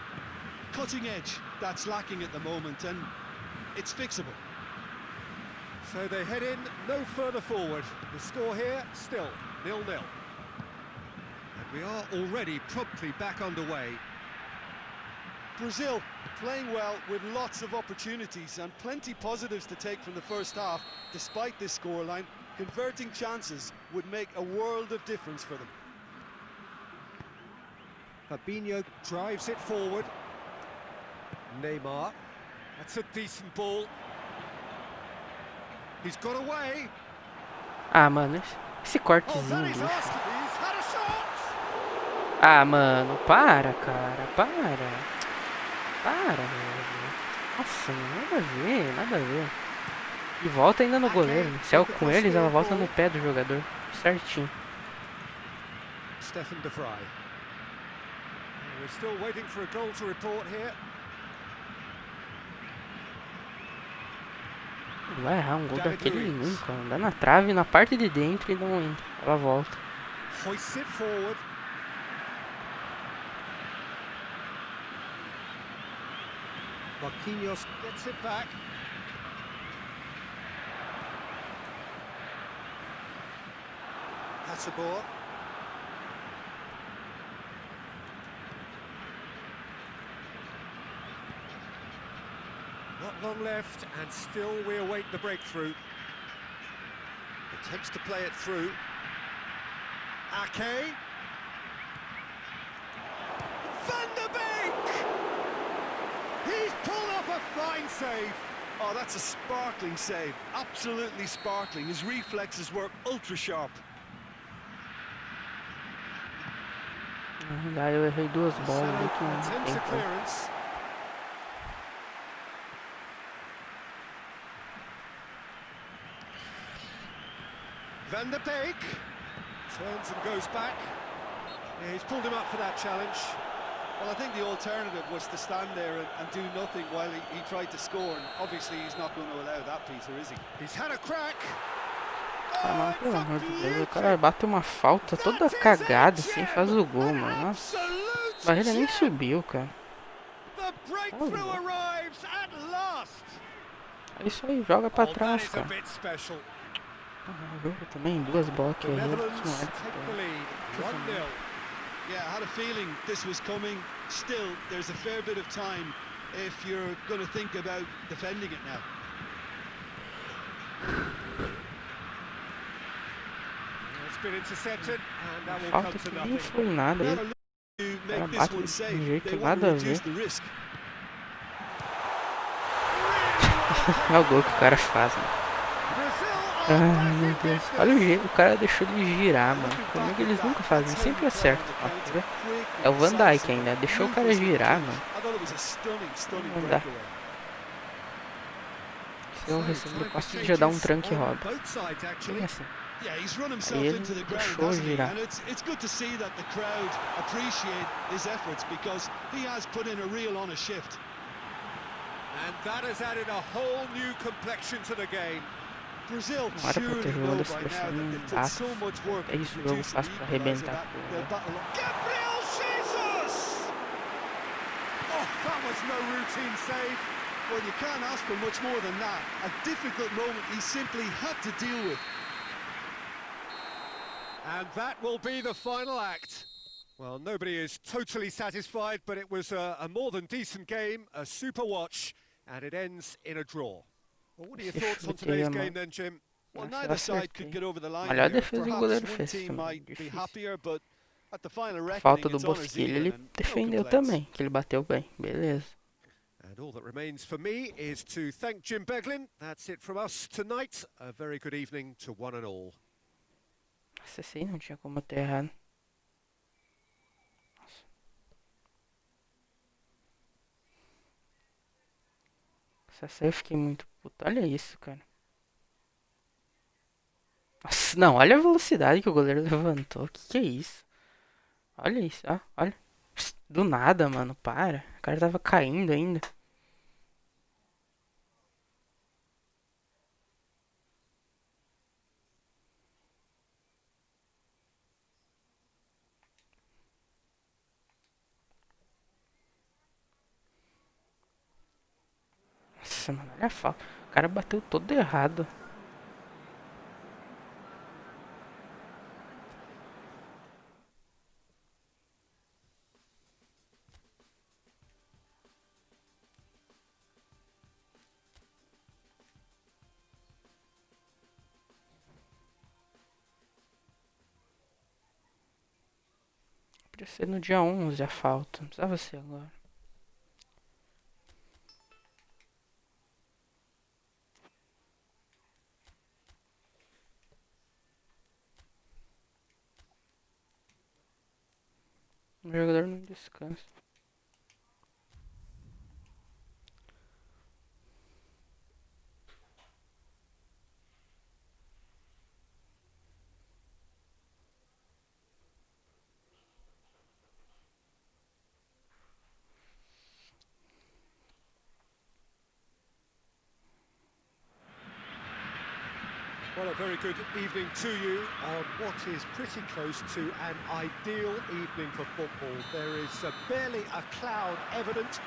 cutting edge that's lacking at the moment, and it's fixable. So they head in no further forward. The score here still 0-0. And we are already promptly back underway. Brazil playing well with lots of opportunities and plenty positives to take from the first half. Despite this scoreline, converting chances would make a world of difference for them. Fabinho drives it forward. Neymar, that's a decent ball. He's got away. Ah, mano, esse Oh, cortezinho that is bicho. asking. He's had a shot. Ah, mano, para, cara, para. Para, velho. Nossa, nada a ver, nada a ver. E volta ainda no goleiro. Se é com eles, ela volta no pé do jogador. Certinho. Stefan de Vrij. We're still waiting for a goal to report here. Vai errar um gol daquele nunca. Dá na trave, na parte de dentro e não entra. Ela volta. Hoists it forward. Marquinhos gets it back. Hasselbohr. Not long left, and still we await the breakthrough. Attempts to play it through. Ake. Van der Beek! He's pulled off a fine save. Oh, that's a sparkling save. Absolutely sparkling. His reflexes were ultra sharp. Daí eu errei duas bolas ali que não Attempts tem a como. clearance. Van der Beek turns and goes back. Yeah, he's pulled him up for that challenge. Well, I think the alternative was to stand there and do nothing while he tried to score, and obviously he's not going to allow that, Peter, is he? He's had a crack. Ah, mano, pelo amor de Deus, o cara bate uma falta toda cagada assim, faz o gol, mano. Nossa, a barreira nem subiu, cara. É isso aí, joga pra trás, cara. Joga também, duas bolas que Yeah, I had a feeling this was coming. Still, there's a fair bit of time if you're going to think about defending it now. It's been intercepted, and that will Falta come to que nem nothing. foi nada aí. To O cara make this bate one de safe, um jeito they want nada to a reduce ver. the risk. Olha o gol que o cara faz, mano. Ai, meu Deus. Olha o jeito, o cara deixou ele girar, mano. Comigo eles nunca fazem, sempre acertam. Ó, tá vendo? É o Van Dijk ainda, deixou o cara girar, mano. Não dá. Se eu recebo, eu posso já dar um tranque e rouba. Bem assim. Yeah, he's run himself Aí ele into the ground, deixou hasn't he? girar. And it's good to see that the crowd appreciate his efforts because he has put in a real honest shift. And that has added a whole new complexion to the game. Brazil Não era pra surely ter know jogado a by now seleção that em they've put datas. so much work É isso, o into jogo reducing faz the pra equaliser arrebentar. that they'll battle on. Gabriel Jesus! Oh, that was no routine save. Well, you can't ask for much more than that. A difficult moment he simply had to deal with. And that will be the final act. Well, nobody is totally satisfied, but it was a more than decent game, a super watch, and it ends in a draw. Well, what are your thoughts on today's game then, Jim? Well, Nossa, neither side could get over the line Melhor here. defesa do Perhaps goleiro one fez team também. might be Difícil. happier, but at the final A reckoning, falta do it's honours Bosquilha, even ele and no defendeu complaints. também, que ele bateu bem. Beleza. And all that remains for me is to thank Jim Beglin. That's it from us tonight. A very good evening to one and all. Essa aí não tinha como ter errado. Nossa. Essa aí eu fiquei muito puto. Olha isso, cara. Nossa, não, olha a velocidade que o goleiro levantou. Que é isso? Olha isso, ó, olha. Do nada, mano, para. O cara tava caindo ainda. Nossa, mano, olha a falta. O cara bateu todo errado. Podia ser no dia 11 a falta. Não precisava ser agora. O jogador não descansa. Well, a very good evening to you on what is pretty close to an ideal evening for football. There is barely a cloud evident.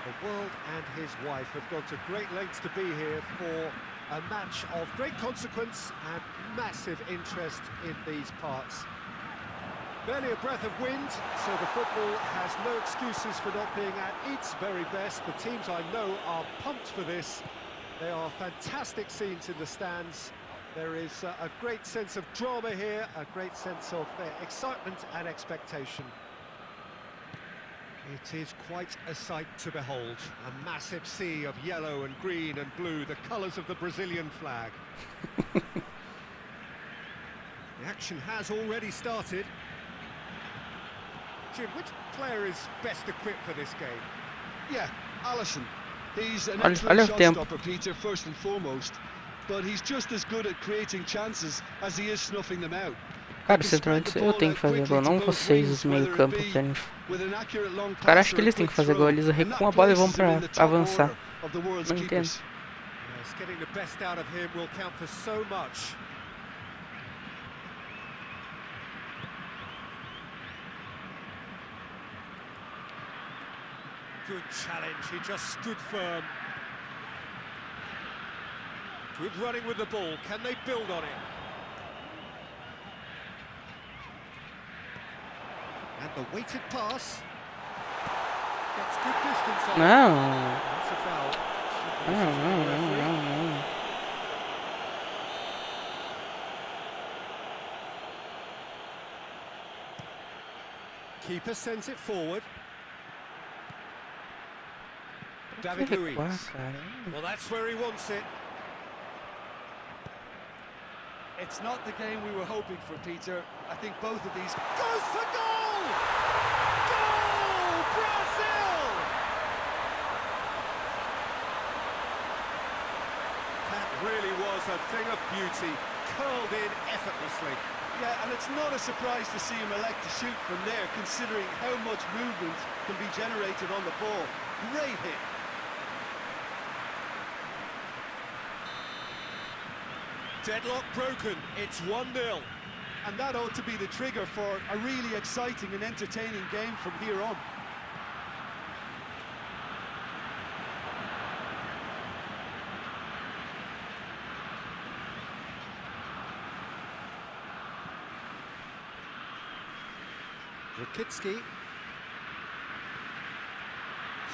The world and his wife have gone to great lengths to be here for a match of great consequence and massive interest in these parts. Barely a breath of wind, so the football has no excuses for not being at its very best. The teams I know are pumped for this. They are fantastic scenes in the stands. There is a great sense of drama here, a great sense of excitement and expectation. It is quite a sight to behold. A massive sea of yellow and green and blue, the colours of the Brazilian flag. The action has already started. Jim, which player is best equipped for this game? Yeah, Alisson. He's an Olha excellent o shot tempo. stopper, Peter, first and foremost. But he's just as good at creating chances as he is snuffing them out. Cara, o centroavante eu tenho que fazer gol, não vocês, os meio-campo querem. Os caras acham que eles têm que fazer gol, eles recuam a bola e vão pra avançar. Não entendo. Getting the best out of him will count for so much. Good challenge, he just stood firm. Good running with the ball, can they build on it? And the weighted pass. Gets good distance on. Não. That's a foul. Não. Keeper sends it forward. David Luiz. Well, that's where he wants it. It's not the game we were hoping for, Peter. I think both of these goes for goal! Goal! Brazil! That really was a thing of beauty, curled in effortlessly. Yeah, and it's not a surprise to see him elect to shoot from there, considering how much movement can be generated on the ball. Great hit. Deadlock broken, it's 1-0. And that ought to be the trigger for a really exciting and entertaining game from here on. Rakitsky.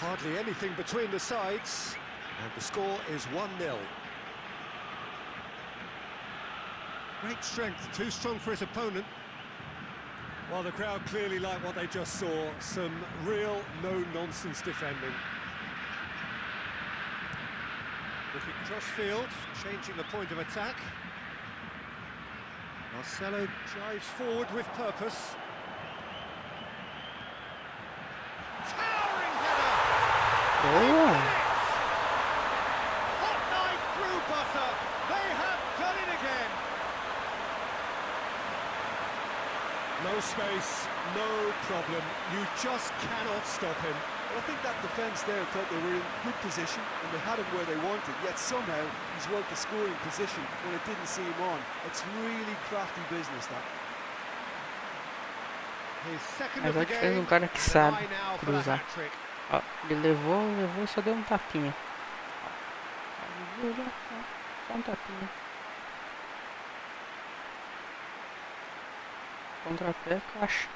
Hardly anything between the sides, and the score is 1-0. Great strength, too strong for his opponent. Well, the crowd clearly like what they just saw. Some real no-nonsense defending. Looking cross field, changing the point of attack. Marcelo drives forward with purpose. Towering header! Hot knife through butter. They have done it again. No space, no problem. You just cannot stop him. Well, I think that defence there thought they were in good position and they had him where they wanted, yet somehow he's worked the scoring position when it didn't see him on. It's really crafty business, that. His second Mas of the hoje fez game, cara que sabe and now for the cruzar. hat-trick. Ó, ele levou e só deu um tapinha. Só um tapinha. Contra-pé, caixa.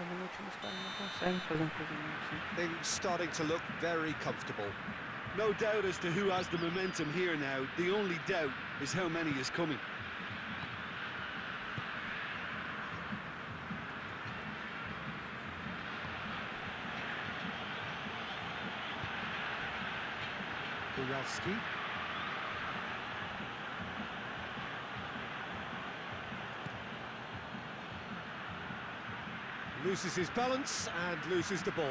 No time os caras não conseguem fazer um cruzamento assim. Things starting to look very comfortable. No doubt as to who has the momentum here now. The only doubt is how many is coming. Radialgabster. Loses his balance and loses the ball.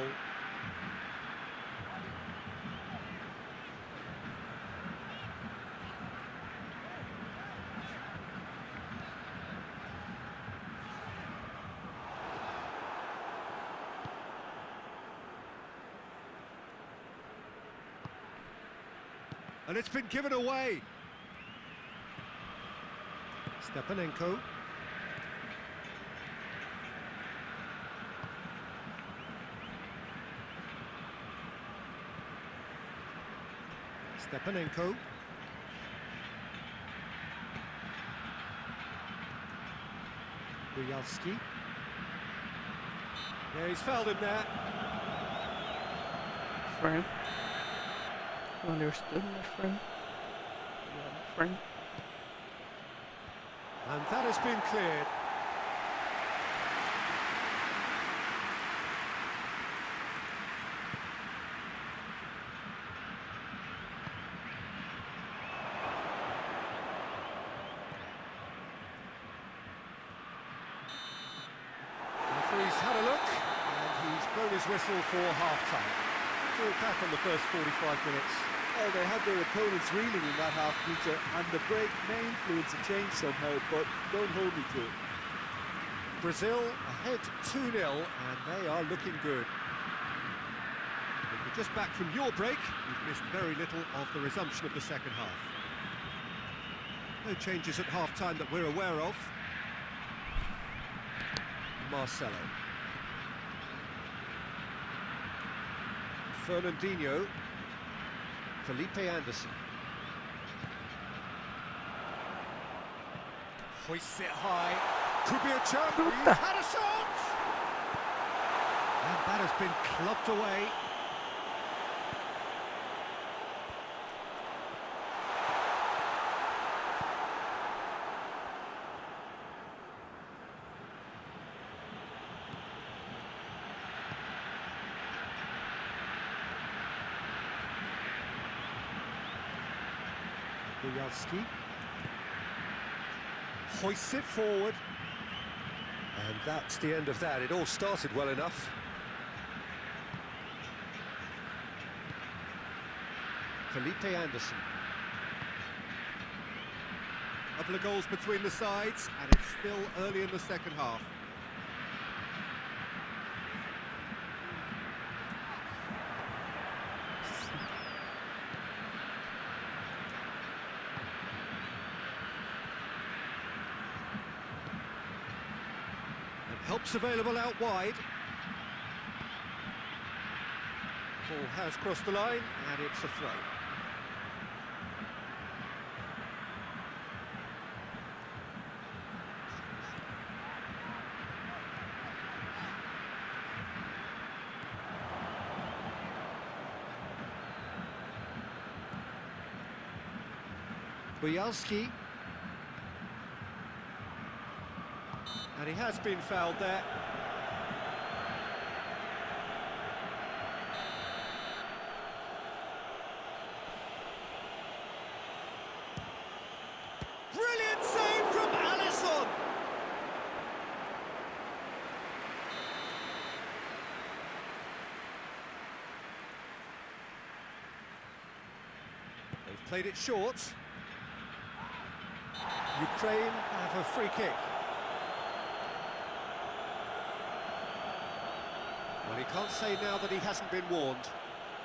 And it's been given away. Stepanenko. Stepanenko. Radialgabster. Yeah, he's fouled him there. Frame. Understood, my friend. Friend. And that has been cleared. Referee's had a look, and he's blown his whistle for half-time. We're back on the first 45 minutes. Well, they had their opponents reeling in that half, Peter, and the break may influence a change somehow, but don't hold me to it. Brazil ahead 2-0, and they are looking good. If you're just back from your break, you've missed very little of the resumption of the second half. No changes at half-time that we're aware of. Marcelo. Fernandinho. Felipe Anderson. Hoists it high. Could be a chance. He's had a shot! And that has been clubbed away. Radialgabster hoists it forward, and that's the end of that. It all started well enough. Felipe Anderson. A couple of goals between the sides, and it's still early in the second half. Help's available out wide. Ball has crossed the line, and it's a throw. Radialgabster. And he has been fouled there. Brilliant save from Alisson. They've played it short. Ukraine have a free kick. Well, he can't say now that he hasn't been warned.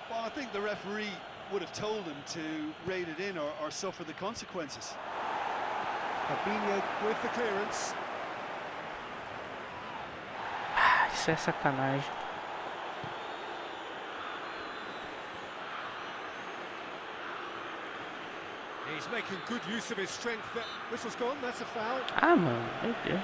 Well, I think the referee would have told him to rein it in or suffer the consequences. Fabinho with the clearance. Isso é sacanagem. He's making good use of his strength. That whistle's gone, that's a foul. Ah, mano, meu Deus.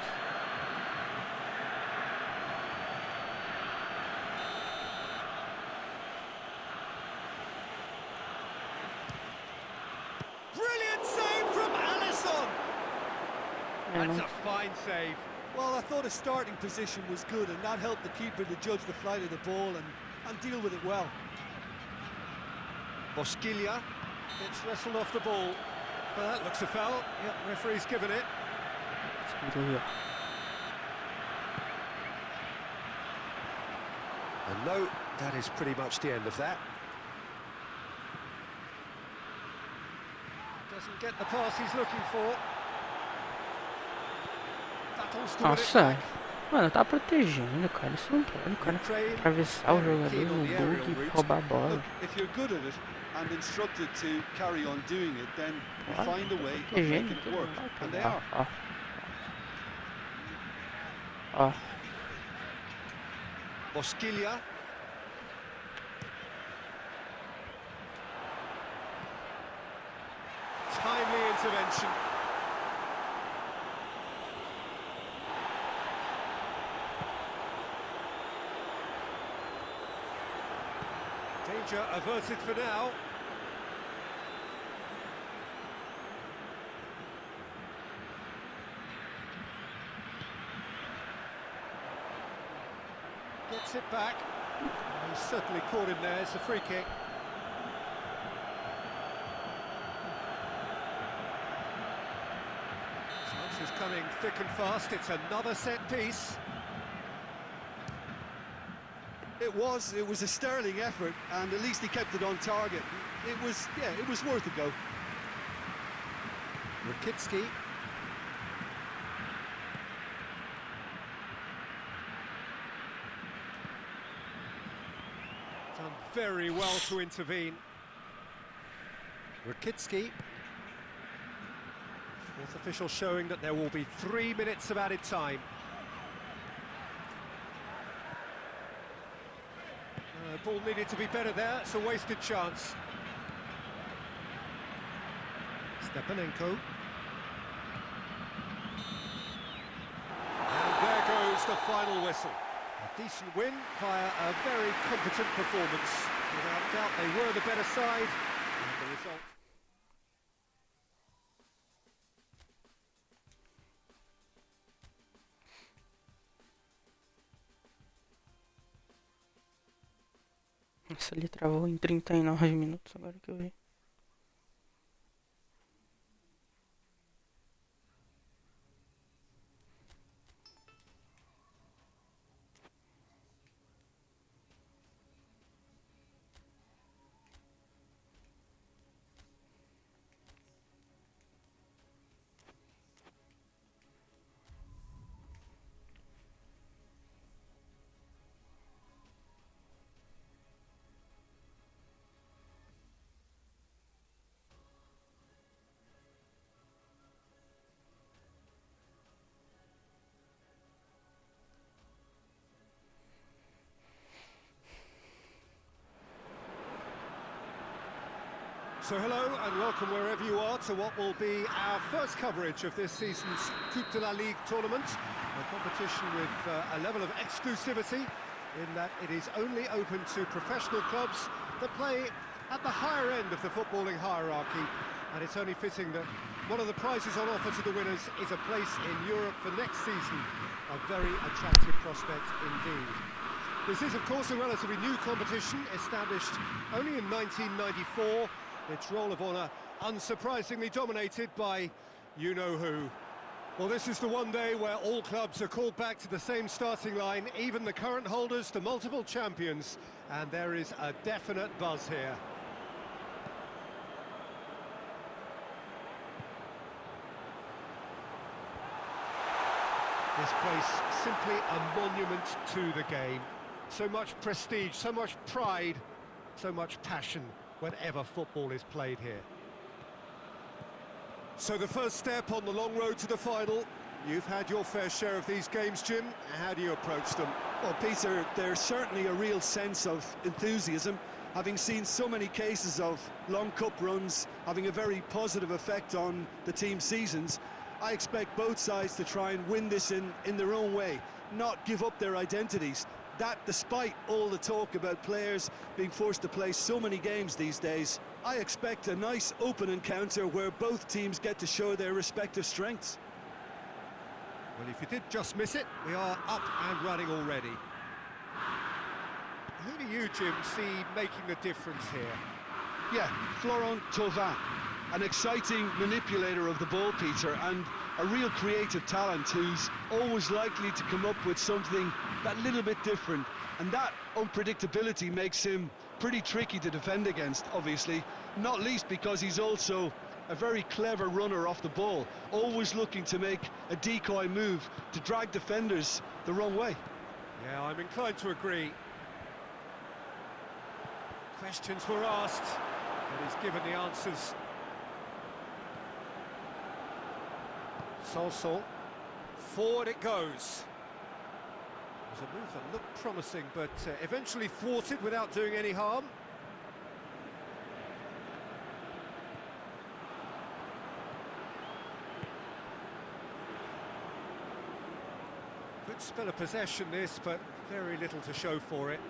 That's a fine save. Well, I thought his starting position was good, and that helped the keeper to judge the flight of the ball and deal with it well. Bosquilha gets wrestled off the ball. Well, that looks a foul. Yep, referee's given it. And no, that is pretty much the end of that. Doesn't get the pass he's looking for. Nossa, mano, tá protegendo, cara. Isso não pode, o cara atravessar o jogador no bug e roubar a bola. If you're good at it and instructed to carry on doing it, then you find a way of making it work, and they are. Ó. Bosquilha. Timely intervention. Danger averted for now. Gets it back. He's certainly caught him there. It's a free kick. Chance is coming thick and fast. It's another set piece. It was a sterling effort, and at least he kept it on target. It was worth a go. Rakitsky. very well to intervene. Rakitsky. Fourth official showing that there will be 3 minutes of added time. The ball needed to be better there, it's a wasted chance. Stepanenko. And there goes the final whistle. A decent win via a very competent performance. Without doubt, they were the better side, and the result... Nossa, ele travou em 39 minutos agora que eu vi. So hello and welcome wherever you are to what will be our first coverage of this season's Coupe de la Ligue tournament, a competition with a level of exclusivity in that it is only open to professional clubs that play at the higher end of the footballing hierarchy, and it's only fitting that one of the prizes on offer to the winners is a place in Europe for next season, a very attractive prospect indeed. This is of course a relatively new competition, established only in 1994. Its roll of honour unsurprisingly dominated by you-know-who. Well, this is the one day where all clubs are called back to the same starting line, even the current holders, the multiple champions, and there is a definite buzz here. This place simply a monument to the game. So much prestige, so much pride, so much passion whenever football is played here. So the first step on the long road to the final. You've had your fair share of these games, Jim. How do you approach them? Well, Peter, there's certainly a real sense of enthusiasm, having seen so many cases of long cup runs having a very positive effect on the team's seasons. I expect both sides to try and win this in their own way, not give up their identities. That, despite all the talk about players being forced to play so many games these days, I expect a nice open encounter where both teams get to show their respective strengths. Well, if you did just miss it, we are up and running already. Who do you, Jim, see making the difference here? Yeah, Florent Thauvin, an exciting manipulator of the ball, Peter, and a real creative talent who's always likely to come up with something that little bit different, and that unpredictability makes him pretty tricky to defend against, obviously, not least because he's also a very clever runner off the ball, always looking to make a decoy move to drag defenders the wrong way. Yeah, I'm inclined to agree. Questions were asked, but he's given the answers. Sanson, forward it goes. It was a move that looked promising, but eventually thwarted without doing any harm. Good spell of possession this, but very little to show for it.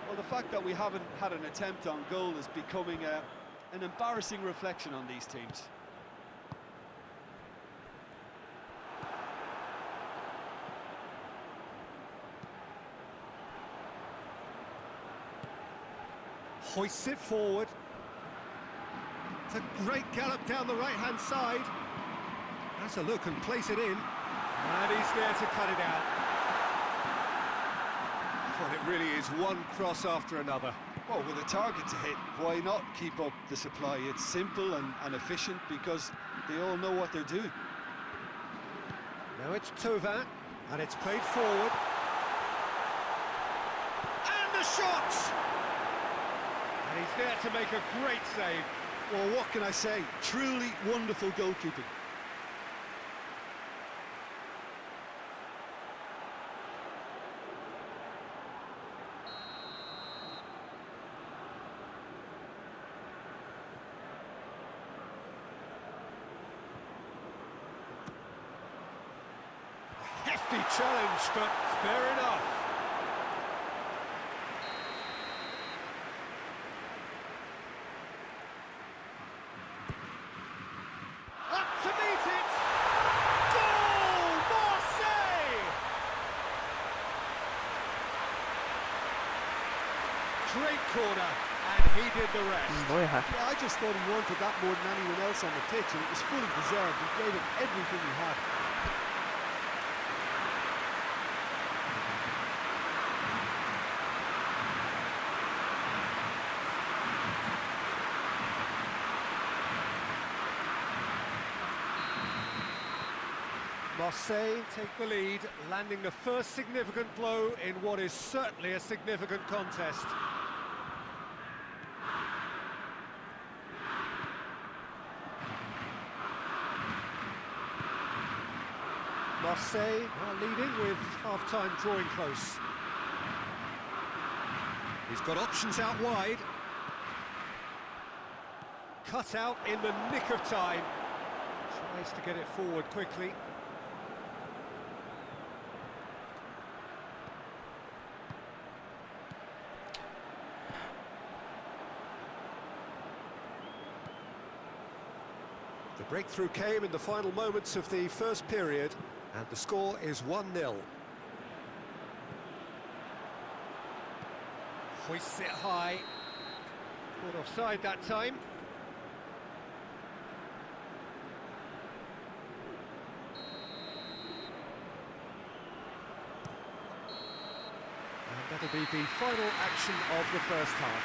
Well, the fact that we haven't had an attempt on goal is becoming an embarrassing reflection on these teams. Hoists it forward. It's a great gallop down the right-hand side. Has a look and place it in. And he's there to cut it out. Well, it really is one cross after another. Well, with a target to hit, why not keep up the supply? It's simple and efficient because they all know what they're doing. Now it's Thauvin, and it's played forward. And the shot! And he's there to make a great save. Well, what can I say? Truly wonderful goalkeeping. Hefty challenge, but fair enough. Up to meet it! Goal! Marseille! Great corner, and he did the rest. Yeah, I just thought he wanted that more than anyone else on the pitch, and it was fully deserved. He gave it everything he had. Marseille take the lead, landing the first significant blow in what is certainly a significant contest. Marseille are leading with half-time drawing close. He's got options out wide. Cut out in the nick of time. Tries to get it forward quickly. The breakthrough came in the final moments of the first period, and the score is 1-0. Hoists it high. Caught offside that time. And that'll be the final action of the first half.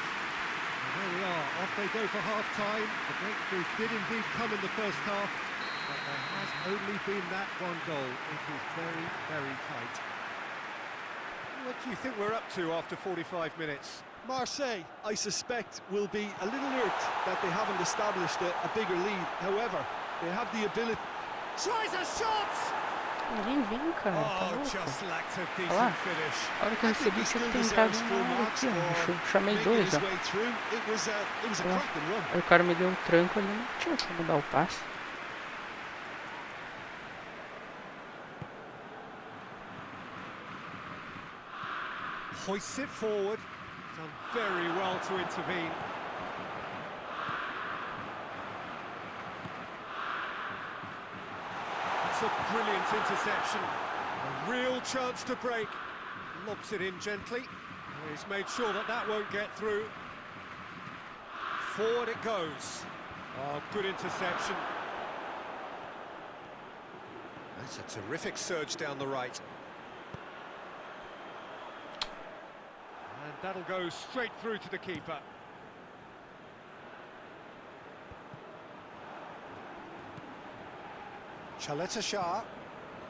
And there we are, off they go for half-time. The breakthrough did indeed come in the first half, but there has only been that one goal. It is very, very tight. What do you think we're up to after 45 minutes? Marseille, I suspect, will be a little irked that they haven't established a bigger lead. However, they have the ability. Tries a shot! Ninguém vem, cara. Tá Oh, louco. just lacked a Olha lá. decent finish. A hora que eu recebi, tinha que ter entrado um aqui, ó. Chamei dois, ó. Olha lá. Aí o cara me deu um tranco ali, não tinha como dar o passe. Hoists it forward. Done very well to intervene. It's a brilliant interception. A real chance to break. Lobs it in gently. He's made sure that that won't get through. Forward it goes. Oh, good interception. That's a terrific surge down the right. And that'll go straight through to the keeper. Chaleta Shah.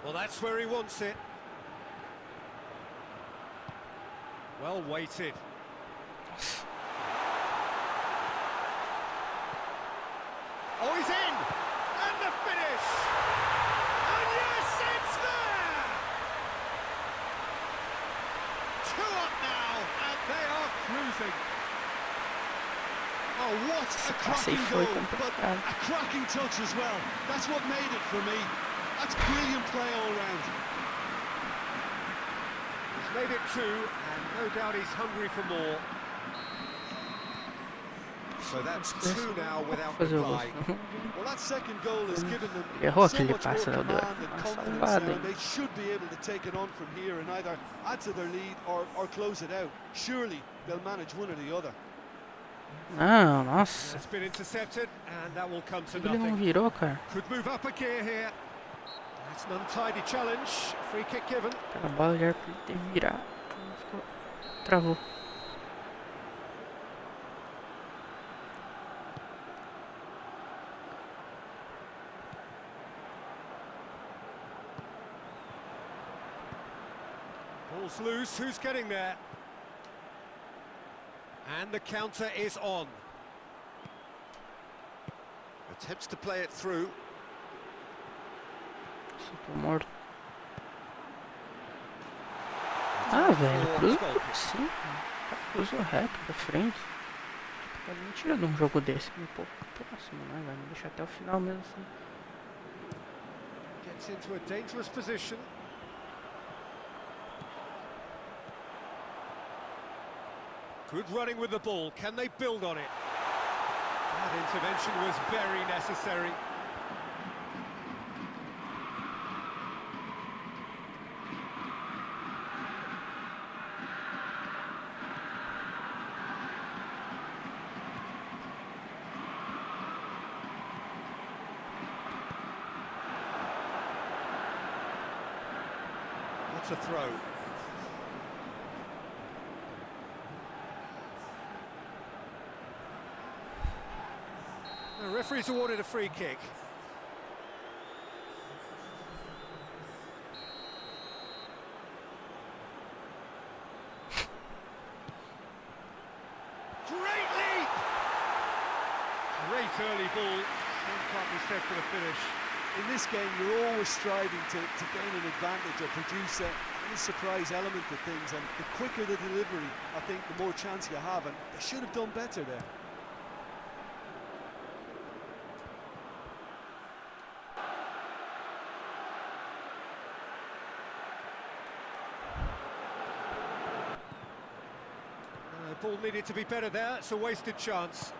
Well, that's where he wants it. Well weighted. Oh, he's in! And the finish! And yes, it's there! 2 up now, and they are cruising. Oh, what a cracking goal, but a cracking touch as well. That's what made it for me. That's brilliant play all round. He's made it 2, and no doubt he's hungry for more. So that's 2 now without reply. Well, that second goal has given them Errou so aquele much more passe, command Léo. and Uma confidence salvada, now, hein? and they should be able to take it on from here and either add to their lead or close it out. Surely they'll manage one or the other. Não, nossa. It's been intercepted, and that will come to Ele não nothing. virou, cara. Could move up a gear here. That's an untidy challenge. Free kick given. A bola já era pra ele ter virado. Ficou... Travou. Ball's loose. Who's getting there? And the counter is on. Attempts to play it through. Super morto. Ah, velho, sim, cruzou reto pra frente. Tá mentira de um jogo desse, um pouco próximo, né, velho? Deixa até o final mesmo assim. Gets into a dangerous position. Good running with the ball. Can they build on it? That intervention was very necessary. That's a throw. The referee's awarded a free kick. Great leap! Great early ball. Can't be said for the finish. In this game, you're always striving to gain an advantage or produce any surprise element to things, and the quicker the delivery, I think, the more chance you have, and they should have done better there. The ball needed to be better there. It's a wasted chance.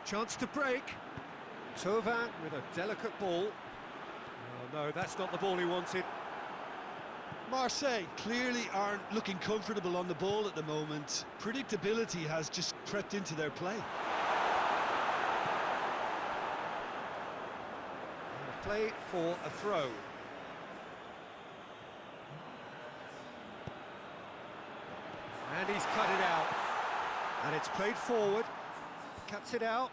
Chance to break. Tovan with a delicate ball. Oh no, that's not the ball he wanted. Marseille clearly aren't looking comfortable on the ball at the moment. Predictability has just crept into their play. Play for a throw. And he's cut it out. And it's played forward. Cuts it out.